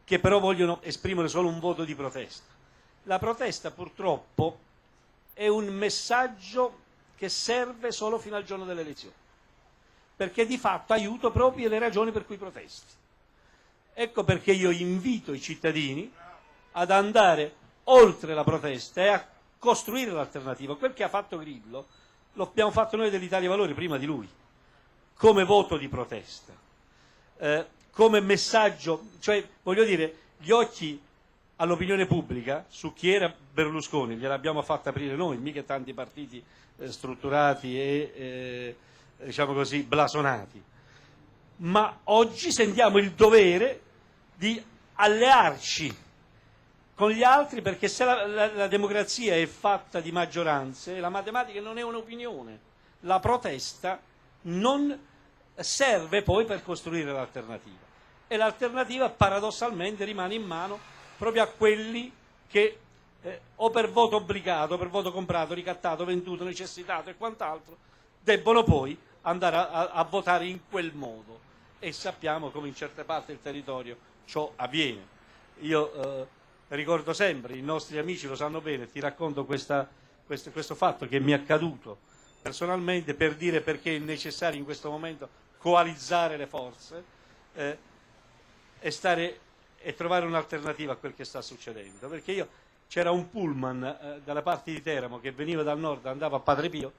che però vogliono esprimere solo un voto di protesta. La protesta purtroppo è un messaggio che serve solo fino al giorno delle elezioni, perché di fatto aiuta proprio le ragioni per cui protesti. Ecco perché io invito i cittadini ad andare oltre la protesta e a costruire l'alternativa. Quel che ha fatto Grillo lo abbiamo fatto noi dell'Italia dei Valori prima di lui, come voto di protesta, come messaggio, cioè voglio dire, gli occhi all'opinione pubblica su chi era Berlusconi gliel'abbiamo fatta aprire noi, mica tanti partiti strutturati e diciamo così blasonati, ma oggi sentiamo il dovere di allearci con gli altri, perché se la democrazia è fatta di maggioranze, la matematica non è un'opinione, la protesta non serve poi per costruire l'alternativa, e l'alternativa paradossalmente rimane in mano proprio a quelli che o per voto obbligato, per voto comprato, ricattato, venduto, necessitato e quant'altro, debbono poi andare a votare in quel modo, e sappiamo come in certe parti del territorio ciò avviene. Io ricordo sempre, i nostri amici lo sanno bene, ti racconto questo fatto che mi è accaduto personalmente per dire perché è necessario in questo momento coalizzare le forze e trovare un'alternativa a quel che sta succedendo. Perché c'era un pullman dalle parti di Teramo che veniva dal nord, andava a Padre Pio,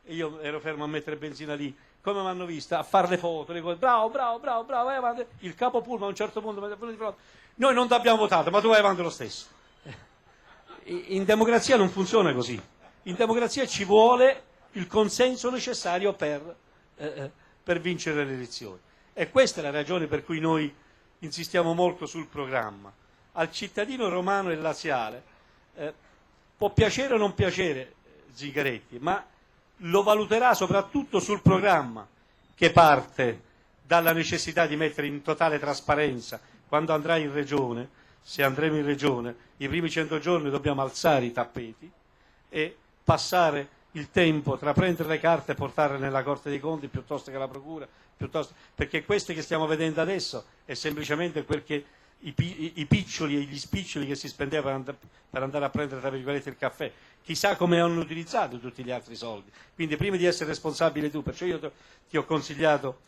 e io ero fermo a mettere benzina lì, come mi hanno vista? A fare le foto, le cose, bravo, vai avanti. Il capo Pullman a un certo punto mi ha detto, noi non ti abbiamo votato, ma tu vai avanti lo stesso. In democrazia non funziona così. In democrazia ci vuole il consenso necessario per vincere le elezioni. E questa è la ragione per cui noi insistiamo molto sul programma. Al cittadino romano e laziale può piacere o non piacere Zingaretti, ma lo valuterà soprattutto sul programma, che parte dalla necessità di mettere in totale trasparenza quando andrà in regione. Se andremo in regione, i primi 100 giorni dobbiamo alzare i tappeti e passare il tempo tra prendere le carte e portarle nella Corte dei Conti piuttosto che alla Procura, perché queste che stiamo vedendo adesso è semplicemente quel che i piccioli e gli spiccioli che si spendeva per andare a prendere, tra virgolette, il caffè. Chissà come hanno utilizzato tutti gli altri soldi. Quindi prima di essere responsabile tu, perciò io ti ho consigliato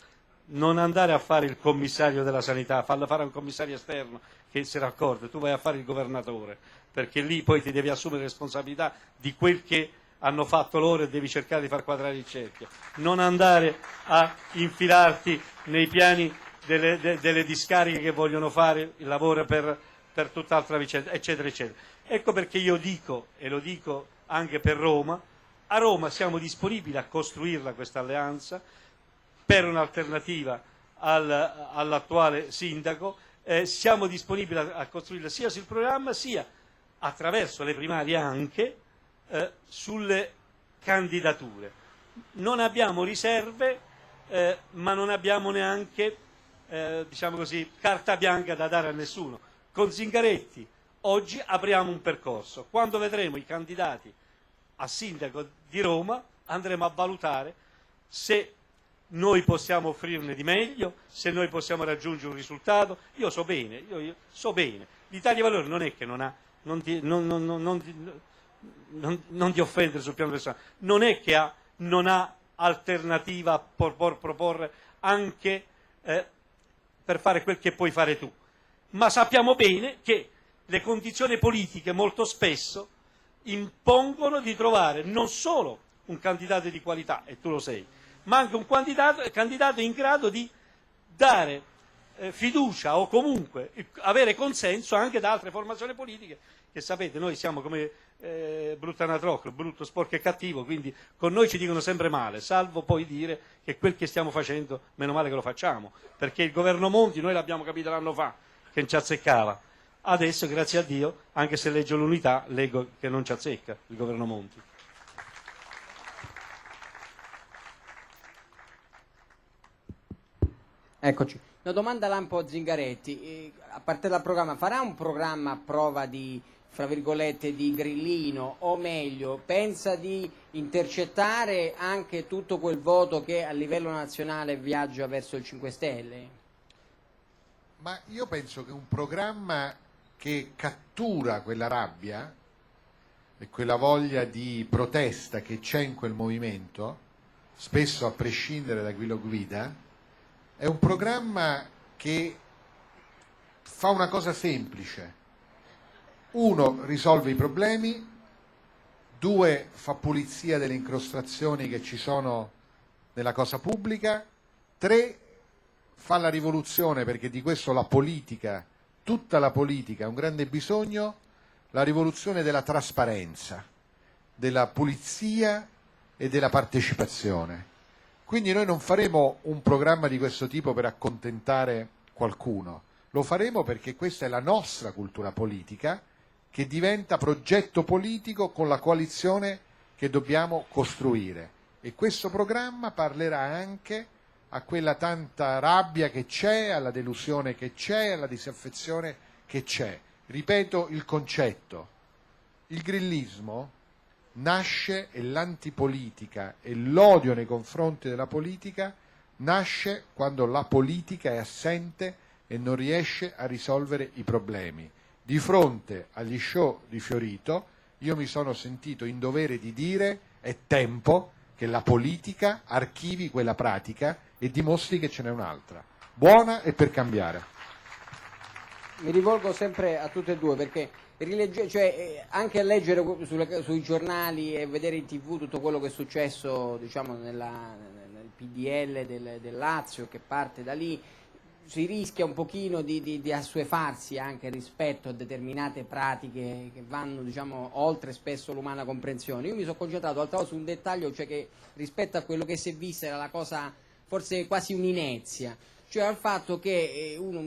non andare a fare il commissario della sanità, fallo fare a un commissario esterno che se ne accorge, tu vai a fare il governatore, perché lì poi ti devi assumere responsabilità di quel che hanno fatto loro e devi cercare di far quadrare il cerchio. Non andare a infilarti nei piani delle discariche che vogliono fare il lavoro per tutt'altra vicenda, eccetera, eccetera. Ecco perché io dico, e lo dico anche per Roma, a Roma siamo disponibili a costruirla questa alleanza per un'alternativa all'attuale sindaco, siamo disponibili a costruirla sia sul programma sia attraverso le primarie anche sulle candidature. Non abbiamo riserve, ma non abbiamo neanche diciamo così, carta bianca da dare a nessuno. Con Zingaretti oggi apriamo un percorso. Quando vedremo i candidati a sindaco di Roma andremo a valutare se noi possiamo offrirne di meglio, se noi possiamo raggiungere un risultato. Io so bene, l'Italia dei Valori non è che non ti offendere sul piano personale, non è che non ha alternativa a proporre anche per fare quel che puoi fare tu, ma sappiamo bene che le condizioni politiche molto spesso impongono di trovare non solo un candidato di qualità, e tu lo sei, ma anche un candidato in grado di dare fiducia o comunque avere consenso anche da altre formazioni politiche, che sapete noi siamo come Bruttanatroclo, brutto, sporco e cattivo, quindi con noi ci dicono sempre male, salvo poi dire che quel che stiamo facendo meno male che lo facciamo, perché il governo Monti noi l'abbiamo capito l'anno fa che non ci azzeccava, adesso grazie a Dio, anche se leggo l'Unità, leggo che non ci azzecca il governo Monti. Eccoci. Una domanda lampo a Zingaretti, a parte dal programma, farà un programma a prova di, fra virgolette, di grillino, o meglio, pensa di intercettare anche tutto quel voto che a livello nazionale viaggia verso il 5 Stelle? Ma io penso che un programma che cattura quella rabbia e quella voglia di protesta che c'è in quel movimento, spesso a prescindere da chi lo guida, è un programma che fa una cosa semplice. 1. Risolve i problemi, 2. Fa pulizia delle incrostazioni che ci sono nella cosa pubblica, 3. Fa la rivoluzione, perché di questo la politica, tutta la politica ha un grande bisogno, la rivoluzione della trasparenza, della pulizia e della partecipazione. Quindi noi non faremo un programma di questo tipo per accontentare qualcuno, lo faremo perché questa è la nostra cultura politica che diventa progetto politico con la coalizione che dobbiamo costruire, e questo programma parlerà anche a quella tanta rabbia che c'è, alla delusione che c'è, alla disaffezione che c'è. Ripeto il concetto, il grillismo nasce, e l'antipolitica e l'odio nei confronti della politica nasce quando la politica è assente e non riesce a risolvere i problemi. Di fronte agli show di Fiorito io mi sono sentito in dovere di dire: è tempo che la politica archivi quella pratica e dimostri che ce n'è un'altra, buona e per cambiare. Mi rivolgo sempre a tutte e due, perché anche a leggere sui giornali e vedere in TV tutto quello che è successo, diciamo, nel PDL del Lazio, che parte da lì, si rischia un pochino di assuefarsi anche rispetto a determinate pratiche che vanno, diciamo, oltre spesso l'umana comprensione. Io mi sono concentrato altra volta su un dettaglio, cioè che rispetto a quello che si è visto era la cosa forse quasi un'inezia, cioè al fatto che uno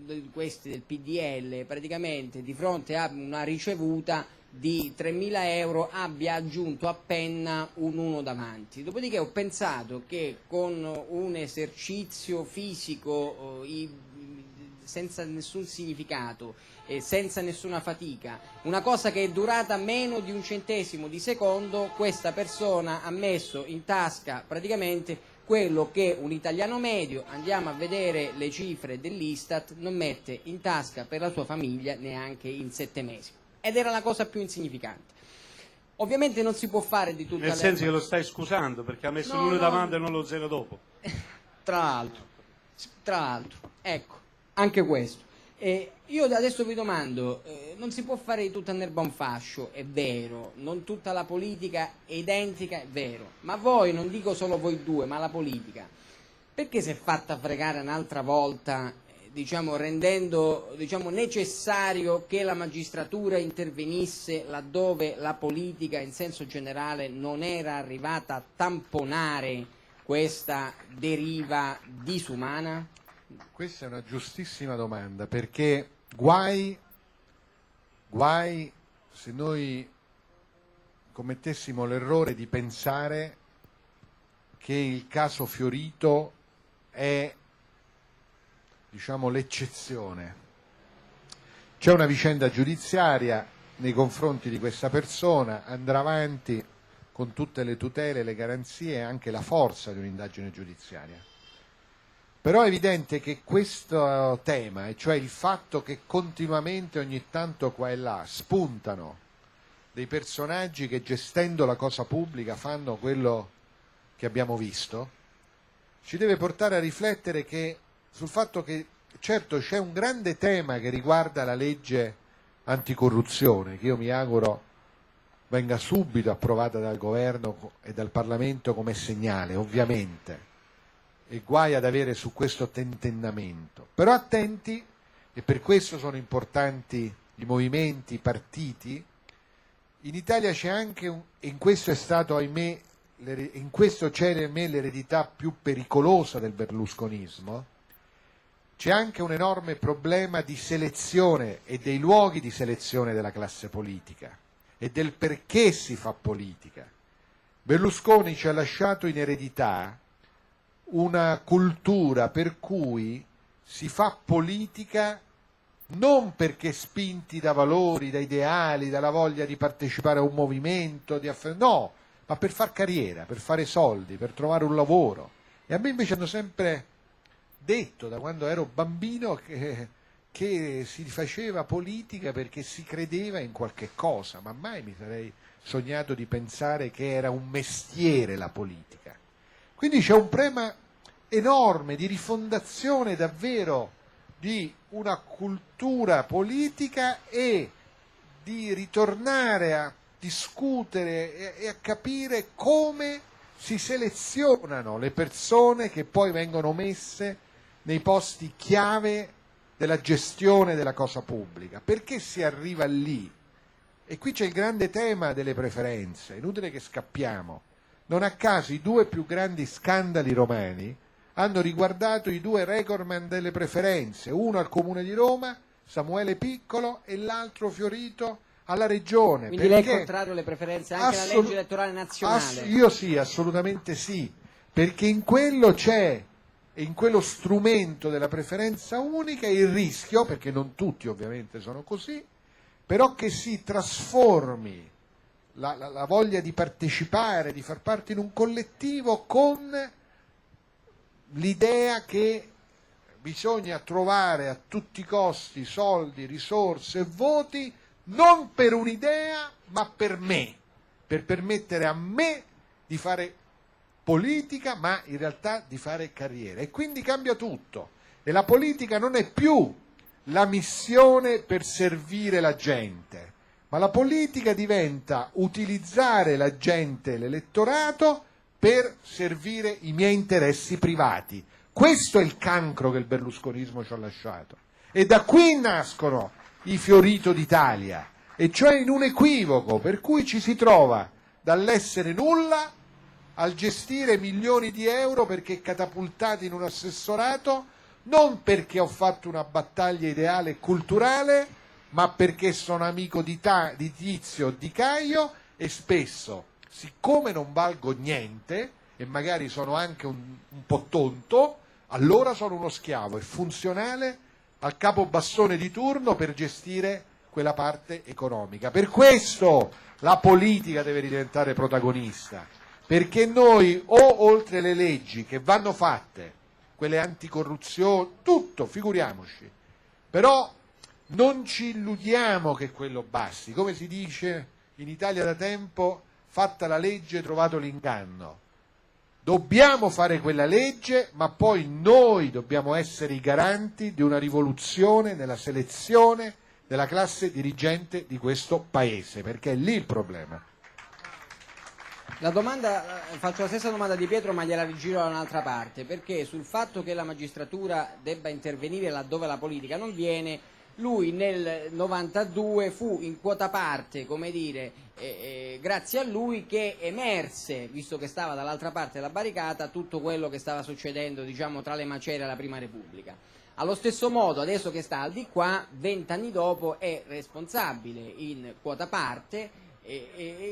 di questi del PDL praticamente di fronte a una ricevuta di 3.000 euro abbia aggiunto a penna un 1 davanti. Dopodiché ho pensato che con un esercizio fisico senza nessun significato, senza nessuna fatica, una cosa che è durata meno di un centesimo di secondo, questa persona ha messo in tasca praticamente quello che un italiano medio, andiamo a vedere le cifre dell'Istat, non mette in tasca per la sua famiglia neanche in 7 mesi. Ed era la cosa più insignificante. Ovviamente non si può fare di tutta Nel senso che lo stai scusando perché ha messo l'1 davanti e non lo 0 dopo. Tra l'altro, ecco, anche questo. Io adesso vi domando, non si può fare di tutta l'erba un fascio, è vero, non tutta la politica è identica, è vero, ma voi, non dico solo voi due, ma la politica, perché si è fatta fregare un'altra volta, diciamo, rendendo, diciamo, necessario che la magistratura intervenisse laddove la politica in senso generale non era arrivata a tamponare questa deriva disumana? Questa è una giustissima domanda, perché guai se noi commettessimo l'errore di pensare che il caso Fiorito è, diciamo, l'eccezione. C'è una vicenda giudiziaria nei confronti di questa persona, andrà avanti con tutte le tutele, le garanzie e anche la forza di un'indagine giudiziaria. Però è evidente che questo tema, e cioè il fatto che continuamente ogni tanto qua e là spuntano dei personaggi che gestendo la cosa pubblica fanno quello che abbiamo visto, ci deve portare a riflettere sul fatto che certo c'è un grande tema che riguarda la legge anticorruzione, che io mi auguro venga subito approvata dal governo e dal Parlamento come segnale, ovviamente, e guai ad avere su questo tentennamento. Però attenti, e per questo sono importanti i movimenti, i partiti. In Italia c'è anche, e in questo è stato, ahimè, in questo c'è, ahimè, l'eredità più pericolosa del berlusconismo, c'è anche un enorme problema di selezione e dei luoghi di selezione della classe politica e del perché si fa politica. Berlusconi ci ha lasciato in eredità una cultura per cui si fa politica non perché spinti da valori, da ideali, dalla voglia di partecipare a un movimento, no, ma per far carriera, per fare soldi, per trovare un lavoro. E a me invece hanno sempre detto, da quando ero bambino, che si faceva politica perché si credeva in qualche cosa, ma mai mi sarei sognato di pensare che era un mestiere la politica. Quindi c'è un problema enorme di rifondazione davvero di una cultura politica e di ritornare a discutere e a capire come si selezionano le persone che poi vengono messe nei posti chiave della gestione della cosa pubblica. Perché si arriva lì? E qui c'è il grande tema delle preferenze, è inutile che scappiamo. Non a caso i due più grandi scandali romani hanno riguardato i due recordman delle preferenze, uno al Comune di Roma, Samuele Piccolo, e l'altro Fiorito alla Regione. Quindi lei è contrario alle preferenze anche alla legge elettorale nazionale? Io sì, assolutamente sì, perché in quello c'è, e in quello strumento della preferenza unica, il rischio, perché non tutti ovviamente sono così, però che si trasformi la voglia di partecipare, di far parte in un collettivo, con l'idea che bisogna trovare a tutti i costi soldi, risorse e voti, non per un'idea, ma per me, per permettere a me di fare politica, ma in realtà di fare carriera. E quindi cambia tutto. E la politica non è più la missione per servire la gente, ma la politica diventa utilizzare la gente, l'elettorato, per servire i miei interessi privati. Questo è il cancro che il berlusconismo ci ha lasciato. E da qui nascono i Fiorito d'Italia, e cioè in un equivoco per cui ci si trova dall'essere nulla al gestire milioni di euro perché catapultati in un assessorato, non perché ho fatto una battaglia ideale e culturale, ma perché sono amico di Tizio o di Caio, e spesso, siccome non valgo niente e magari sono anche un po' tonto, allora sono uno schiavo e funzionale al capobastone di turno per gestire quella parte economica. Per questo la politica deve diventare protagonista, perché noi, o oltre le leggi che vanno fatte, quelle anticorruzione, tutto, figuriamoci, però non ci illudiamo che quello basti. Come si dice in Italia da tempo, fatta la legge trovato l'inganno. Dobbiamo fare quella legge, ma poi noi dobbiamo essere i garanti di una rivoluzione nella selezione della classe dirigente di questo Paese, perché è lì il problema. Faccio la stessa domanda di Pietro, ma gliela rigiro da un'altra parte, perché sul fatto che la magistratura debba intervenire laddove la politica non viene, lui nel 92 fu in quota parte, come dire, grazie a lui che emerse, visto che stava dall'altra parte della barricata, tutto quello che stava succedendo, diciamo, tra le macerie alla Prima Repubblica. Allo stesso modo, adesso che sta al di qua, 20 anni dopo è responsabile in quota parte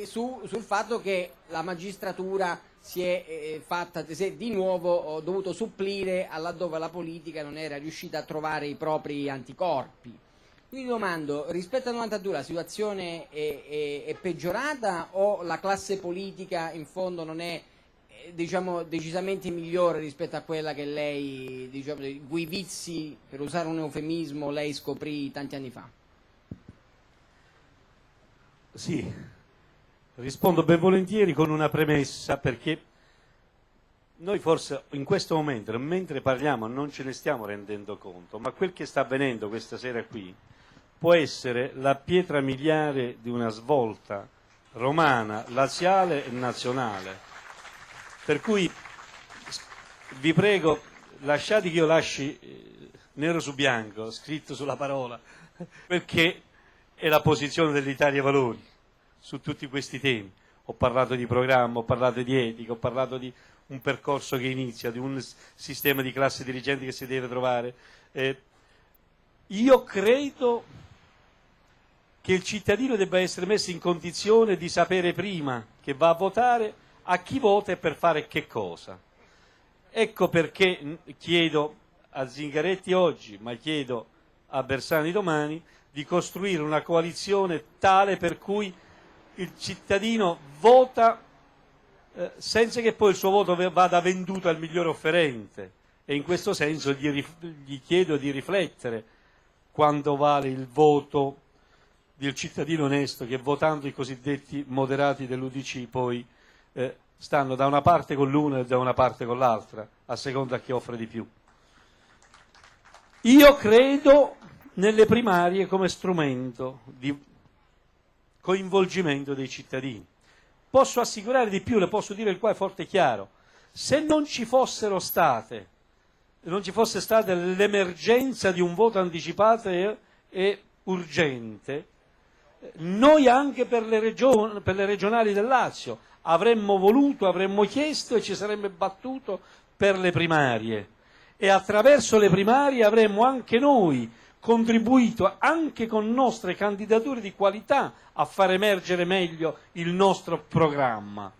sul fatto che la magistratura si è di nuovo dovuto supplire laddove la politica non era riuscita a trovare i propri anticorpi. Quindi domando, rispetto al 92 la situazione è peggiorata o la classe politica in fondo non è diciamo decisamente migliore rispetto a quella che lei, diciamo, i cui vizi, per usare un eufemismo, lei scoprì tanti anni fa? Sì, rispondo ben volentieri con una premessa, perché noi forse in questo momento, mentre parliamo, non ce ne stiamo rendendo conto, ma quel che sta avvenendo questa sera qui può essere la pietra miliare di una svolta romana, laziale e nazionale. Per cui vi prego, lasciate che io lasci nero su bianco, scritto sulla parola, perché è la posizione dell'Italia Valori su tutti questi temi. Ho parlato di programma, ho parlato di etica, ho parlato di un percorso che inizia, di un sistema di classe dirigente che si deve trovare. Io credo che il cittadino debba essere messo in condizione di sapere prima che va a votare a chi vota e per fare che cosa. Ecco perché chiedo a Zingaretti oggi, ma chiedo a Bersani domani, di costruire una coalizione tale per cui il cittadino vota senza che poi il suo voto vada venduto al migliore offerente, e in questo senso gli chiedo di riflettere quanto vale il voto del cittadino onesto che, votando i cosiddetti moderati dell'UDC, poi stanno da una parte con l'una e da una parte con l'altra, a seconda chi offre di più. Io credo nelle primarie come strumento di coinvolgimento dei cittadini. Posso assicurare di più, le posso dire qua forte e chiaro: se non ci fosse stata l'emergenza di un voto anticipato e urgente, noi anche per le regionali del Lazio avremmo voluto, avremmo chiesto e ci sarebbe battuto per le primarie, e attraverso le primarie avremmo anche noi contribuito, anche con nostre candidature di qualità, a far emergere meglio il nostro programma.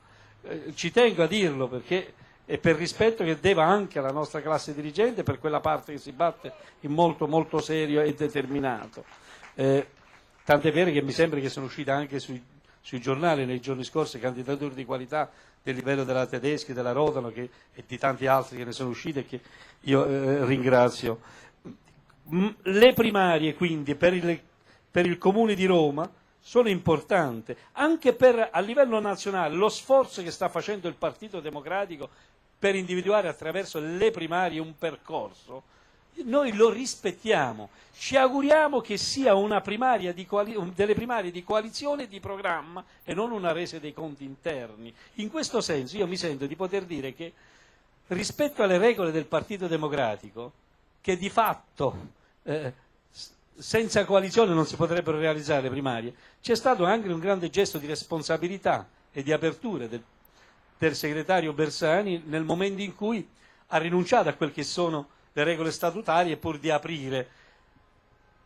Ci tengo a dirlo perché è per rispetto che deve anche alla nostra classe dirigente, per quella parte che si batte in molto molto serio e determinato. Tant'è vero che mi sembra che sono uscite anche sui giornali nei giorni scorsi candidature di qualità del livello della Tedeschi, della Rodano e di tanti altri che ne sono uscite e che io ringrazio. Le primarie quindi per il Comune di Roma sono importanti, anche a livello nazionale lo sforzo che sta facendo il Partito Democratico per individuare attraverso le primarie un percorso noi lo rispettiamo, ci auguriamo che sia una primaria delle primarie di coalizione e di programma e non una resa dei conti interni. In questo senso io mi sento di poter dire che rispetto alle regole del Partito Democratico, che di fatto senza coalizione non si potrebbero realizzare le primarie, c'è stato anche un grande gesto di responsabilità e di apertura del segretario Bersani nel momento in cui ha rinunciato a quel che sono le regole statutarie pur di aprire.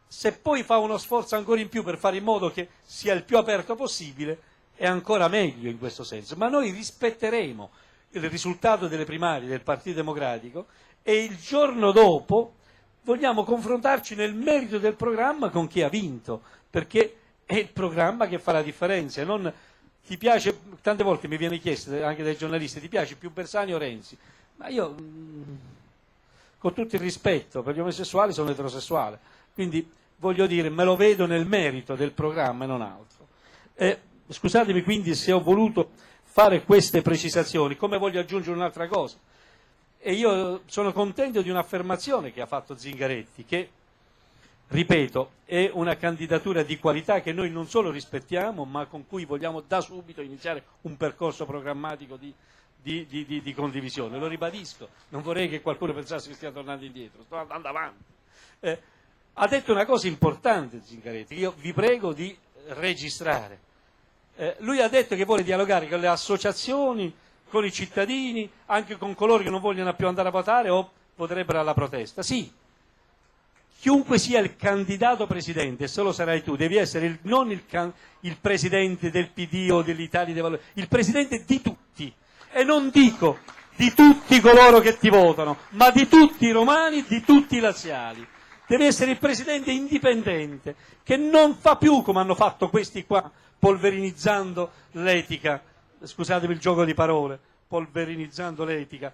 Se poi fa uno sforzo ancora in più per fare in modo che sia il più aperto possibile, è ancora meglio in questo senso. Ma noi rispetteremo il risultato delle primarie del Partito Democratico e il giorno dopo vogliamo confrontarci nel merito del programma con chi ha vinto, perché è il programma che fa la differenza. Non ti piace, tante volte mi viene chiesto anche dai giornalisti, ti piace più Bersani o Renzi? Ma io, con tutto il rispetto per gli omosessuali, sono eterosessuale, quindi voglio dire, me lo vedo nel merito del programma e non altro. Scusatemi quindi se ho voluto fare queste precisazioni, come voglio aggiungere un'altra cosa. E io sono contento di un'affermazione che ha fatto Zingaretti, che, ripeto, è una candidatura di qualità che noi non solo rispettiamo, ma con cui vogliamo da subito iniziare un percorso programmatico di condivisione. Lo ribadisco, non vorrei che qualcuno pensasse che stia tornando indietro, sto andando avanti. Ha detto una cosa importante Zingaretti, io vi prego di registrare. Lui ha detto che vuole dialogare con le associazioni, con i cittadini, anche con coloro che non vogliono più andare a votare o potrebbero alla protesta. Sì, chiunque sia il candidato presidente, e se lo sarai tu, devi essere non il presidente del PD o dell'Italia dei Valori, il presidente di tutti. E non dico di tutti coloro che ti votano, ma di tutti i romani, di tutti i laziali. Deve essere il presidente indipendente, che non fa più come hanno fatto questi qua, polverinizzando l'etica, scusatemi il gioco di parole, polverinizzando l'etica,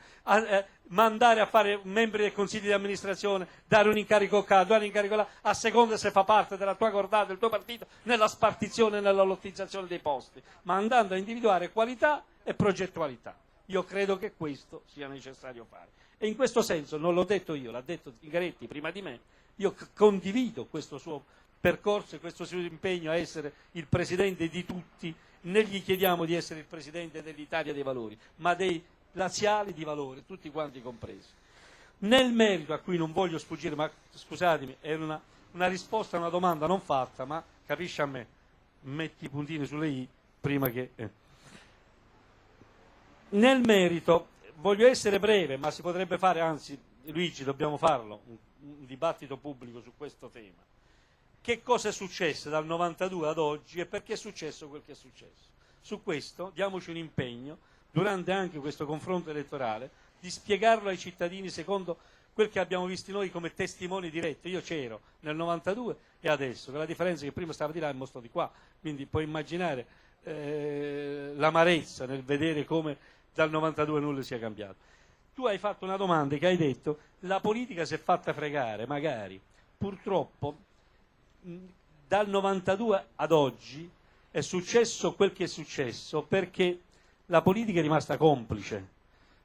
mandare a fare membri del consiglio di amministrazione, dare un incarico qua, dare un incarico là, a seconda se fa parte della tua cordata, del tuo partito, nella spartizione e nella lottizzazione dei posti, ma andando a individuare qualità e progettualità. Io credo che questo sia necessario fare. E in questo senso, non l'ho detto io, l'ha detto Zingaretti prima di me, io condivido questo suo percorso e questo suo impegno a essere il presidente di tutti, né gli chiediamo di essere il presidente dell'Italia dei Valori, ma dei laziali di valore, tutti quanti compresi. Nel merito, a cui non voglio sfuggire, ma scusatemi, è una risposta a una domanda non fatta, ma capisci a me, metti i puntini sulle i prima che... Nel merito, voglio essere breve, ma si potrebbe fare, anzi Luigi dobbiamo farlo, un dibattito pubblico su questo tema. Che cosa è successo dal 92 ad oggi e perché è successo quel che è successo? Su questo diamoci un impegno, durante anche questo confronto elettorale, di spiegarlo ai cittadini secondo quel che abbiamo visto noi come testimoni diretti. Io c'ero nel 92 e adesso, con la differenza che prima stava di là e mo sto di qua, quindi puoi immaginare l'amarezza nel vedere come dal 92 nulla sia cambiato. Tu hai fatto una domanda che hai detto, la politica si è fatta fregare, magari. Purtroppo dal 92 ad oggi è successo quel che è successo perché la politica è rimasta complice,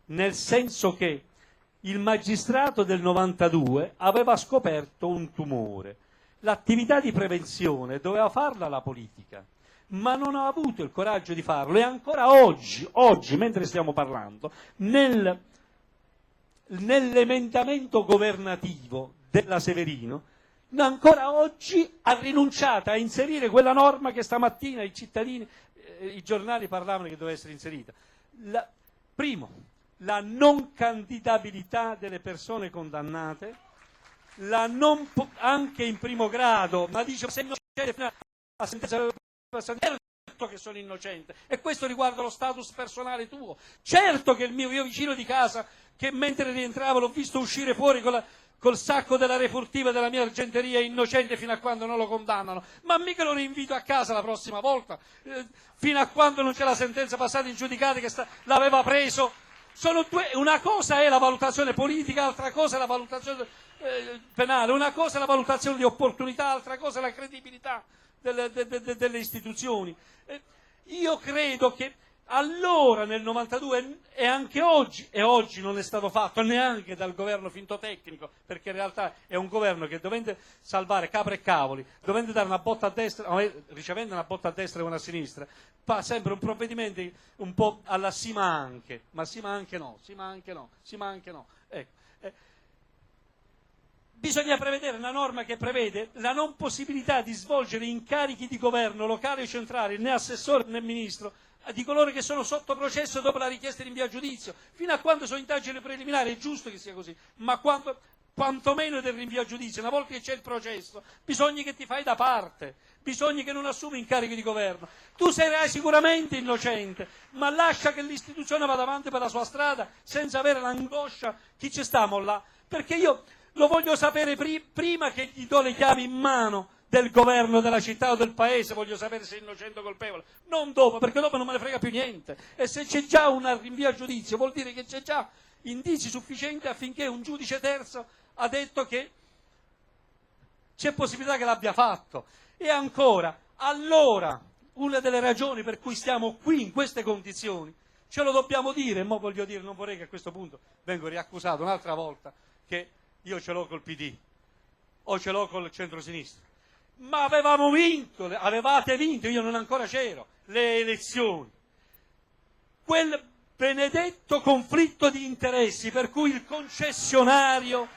nel senso che il magistrato del 92 aveva scoperto un tumore. L'attività di prevenzione doveva farla la politica, ma non ha avuto il coraggio di farlo e ancora oggi mentre stiamo parlando, nell'emendamento governativo della Severino, ancora oggi ha rinunciato a inserire quella norma che stamattina i cittadini, i giornali parlavano che doveva essere inserita. Primo, la non candidabilità delle persone condannate, anche in primo grado, ma dice se innocente a sentenza certo che sono innocente e questo riguarda lo status personale tuo. Certo che il mio vicino di casa, che mentre rientravo l'ho visto uscire fuori col sacco della refurtiva della mia argenteria, è innocente fino a quando non lo condannano, ma mica lo rinvito a casa la prossima volta, fino a quando non c'è la sentenza passata in giudicato che l'aveva preso. Sono due, una cosa è la valutazione politica, altra cosa è la valutazione penale, una cosa è la valutazione di opportunità, altra cosa è la credibilità delle istituzioni. Io credo che Allora nel 92 e anche oggi, e oggi non è stato fatto neanche dal governo fintotecnico, perché in realtà è un governo che dovendo salvare capre e cavoli, dovendo dare una botta a destra, ricevendo una botta a destra e una a sinistra, fa sempre un provvedimento un po' alla sì ma anche, ma sì ma anche no, sì ma anche no, sì ma anche no. Ecco. Bisogna prevedere una norma che prevede la non possibilità di svolgere incarichi di governo locali o centrali, né assessore né ministro, di coloro che sono sotto processo dopo la richiesta di rinvio a giudizio. Fino a quando sono indagini preliminari è giusto che sia così, ma quantomeno del rinvio a giudizio. Una volta che c'è il processo, bisogna che ti fai da parte, bisogna che non assumi incarichi di governo. Tu sarai sicuramente innocente, ma lascia che l'istituzione vada avanti per la sua strada senza avere l'angoscia chi ci stiamo là. Perché io lo voglio sapere prima che gli do le chiavi in mano del governo della città o del paese, voglio sapere se è innocente o colpevole, non dopo, perché dopo non me ne frega più niente. E se c'è già un rinvio a giudizio vuol dire che c'è già indizi sufficienti affinché un giudice terzo ha detto che c'è possibilità che l'abbia fatto. E ancora, allora, una delle ragioni per cui stiamo qui in queste condizioni, ce lo dobbiamo dire, mo voglio dire, non vorrei che a questo punto vengo riaccusato un'altra volta che io ce l'ho col PD o ce l'ho col centrosinistra. Ma avevamo vinto, avevate vinto, io non ancora c'ero, le elezioni. Quel benedetto conflitto di interessi per cui il concessionario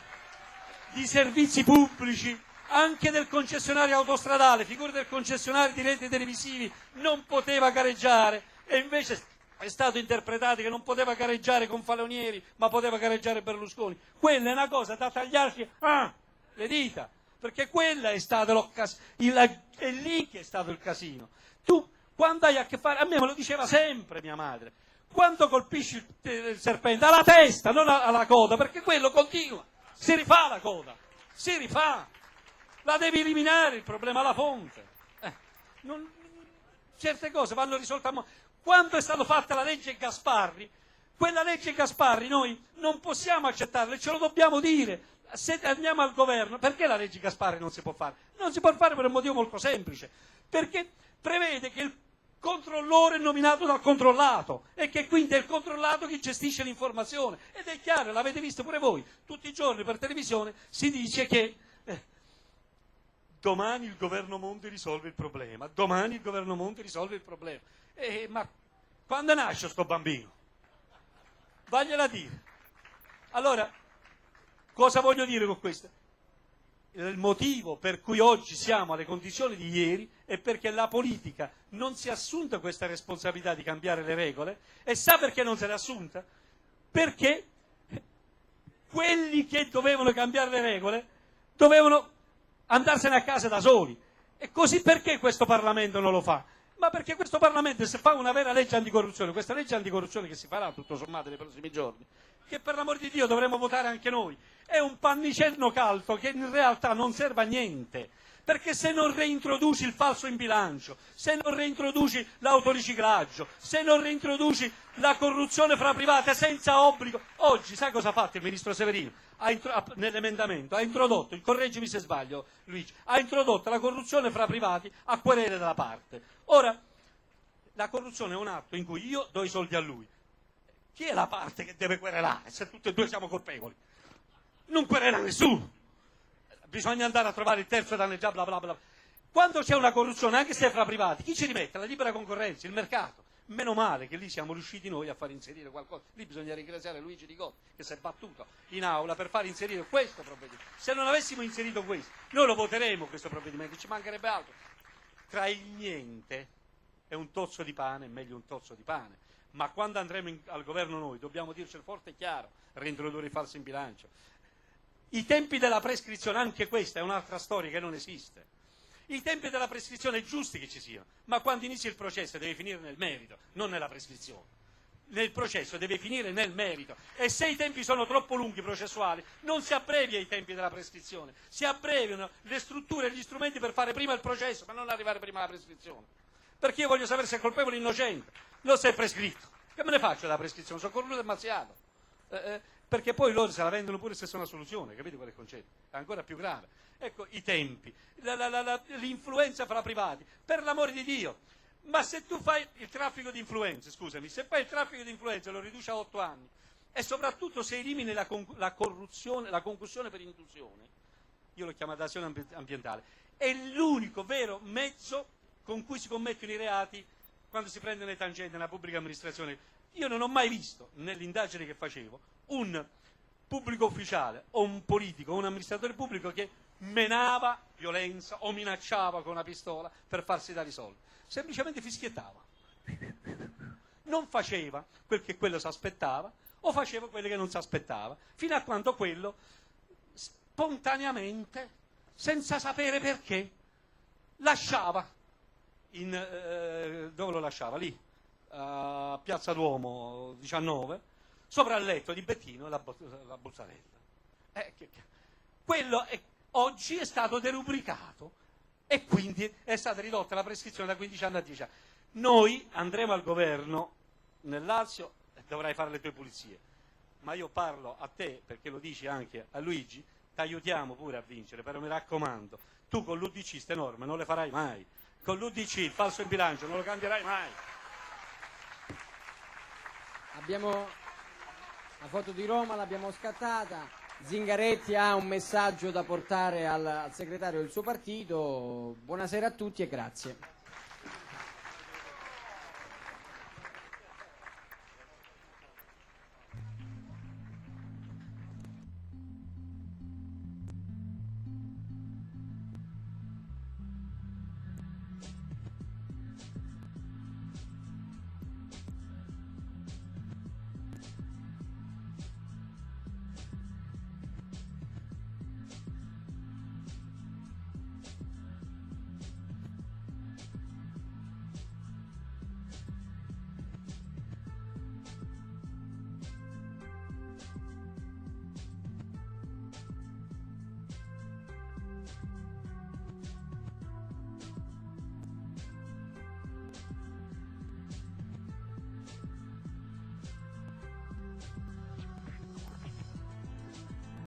di servizi pubblici, anche del concessionario autostradale, figura del concessionario di reti televisivi, non poteva gareggiare e invece è stato interpretato che non poteva gareggiare con Falonieri ma poteva gareggiare Berlusconi. Quella è una cosa da tagliarsi le dita, perché quella è stata è lì che è stato il casino. Tu quando hai a che fare, a me me lo diceva sempre mia madre, quando colpisci il serpente alla testa, non alla coda, perché quello continua, si rifà la coda, si rifà, la devi eliminare il problema alla fonte. Certe cose vanno risolte quando è stata fatta la legge Gasparri, quella legge Gasparri noi non possiamo accettarla, ce lo dobbiamo dire. Se andiamo al governo, perché la legge Gasparri non si può fare? Non si può fare per un motivo molto semplice, perché prevede che il controllore è nominato dal controllato e che quindi è il controllato che gestisce l'informazione. Ed è chiaro, l'avete visto pure voi, tutti i giorni per televisione si dice che domani il governo Monti risolve il problema, domani il governo Monti risolve il problema. Ma quando nasce sto bambino? Vagliela dire. Allora, cosa voglio dire con questo? Il motivo per cui oggi siamo alle condizioni di ieri è perché la politica non si è assunta questa responsabilità di cambiare le regole. E sa perché non se l'è assunta? Perché quelli che dovevano cambiare le regole dovevano andarsene a casa da soli. E così perché questo Parlamento non lo fa? Ma perché questo Parlamento, se fa una vera legge anticorruzione, questa legge anticorruzione che si farà tutto sommato nei prossimi giorni, che per l'amor di Dio dovremo votare anche noi, è un pannicello caldo che in realtà non serve a niente, perché se non reintroduci il falso in bilancio, se non reintroduci l'autoriciclaggio, se non reintroduci la corruzione fra private senza obbligo, oggi sai cosa ha fatto il ministro Severino? Nell'emendamento ha introdotto, correggimi se sbaglio Luigi, ha introdotto la corruzione fra privati a querele della parte. Ora, la corruzione è un atto in cui io do i soldi a lui. Chi è la parte che deve querelare se tutti e due siamo colpevoli? Non querela nessuno. Bisogna andare a trovare il terzo danneggiato, bla bla bla. Quando c'è una corruzione, anche se è fra privati, chi ci rimette? La libera concorrenza, il mercato. Meno male che lì siamo riusciti noi a far inserire qualcosa. Lì bisogna ringraziare Luigi Di Gotti che si è battuto in aula per far inserire questo provvedimento. Se non avessimo inserito questo, noi lo voteremo questo provvedimento, ci mancherebbe altro. Tra il niente e un tozzo di pane, è meglio un tozzo di pane. Ma quando andremo al governo noi dobbiamo dircelo forte e chiaro, reintrodurre i falsi in bilancio. I tempi della prescrizione, anche questa è un'altra storia che non esiste. I tempi della prescrizione è giusto che ci siano, ma quando inizi il processo deve finire nel merito, non nella prescrizione. Nel processo deve finire nel merito e se i tempi sono troppo lunghi processuali non si abbrevia i tempi della prescrizione, si abbreviano le strutture e gli strumenti per fare prima il processo ma non arrivare prima alla prescrizione. Perché io voglio sapere se è colpevole o innocente, non se è prescritto. Che me ne faccio della prescrizione? Sono cornuto e mazziato. Perché poi loro se la vendono pure se sono una soluzione, capite qual è il concetto? È ancora più grave. Ecco, i tempi, l'influenza fra privati, per l'amore di Dio. Ma se tu fai il traffico di influenze, scusami, se fai il traffico di influenze lo riduci a 8 anni e soprattutto se elimini la corruzione, la concussione per induzione, io lo chiamo evasione ambientale, è l'unico vero mezzo con cui si commettono i reati quando si prendono le tangenti nella pubblica amministrazione. Io non ho mai visto, nell'indagine che facevo, un pubblico ufficiale o un politico o un amministratore pubblico che menava violenza o minacciava con una pistola per farsi dare i soldi. Semplicemente fischiettava. Non faceva quel che quello si aspettava o faceva quello che non si aspettava, fino a quando quello spontaneamente, senza sapere perché, lasciava dove lo lasciava? Lì, a Piazza Duomo 19, sopra il letto di Bettino la buzzarella. Quello oggi è stato derubricato e quindi è stata ridotta la prescrizione da 15 anni a 10 anni. Noi andremo al governo nel Lazio e dovrai fare le tue pulizie, ma io parlo a te perché lo dici anche a Luigi, ti aiutiamo pure a vincere, però mi raccomando, tu con l'UDC ste norme non le farai mai, con l'UDC il falso in bilancio non lo cambierai mai. Abbiamo la foto di Roma, l'abbiamo scattata. Zingaretti ha un messaggio da portare al segretario del suo partito. Buonasera a tutti e grazie.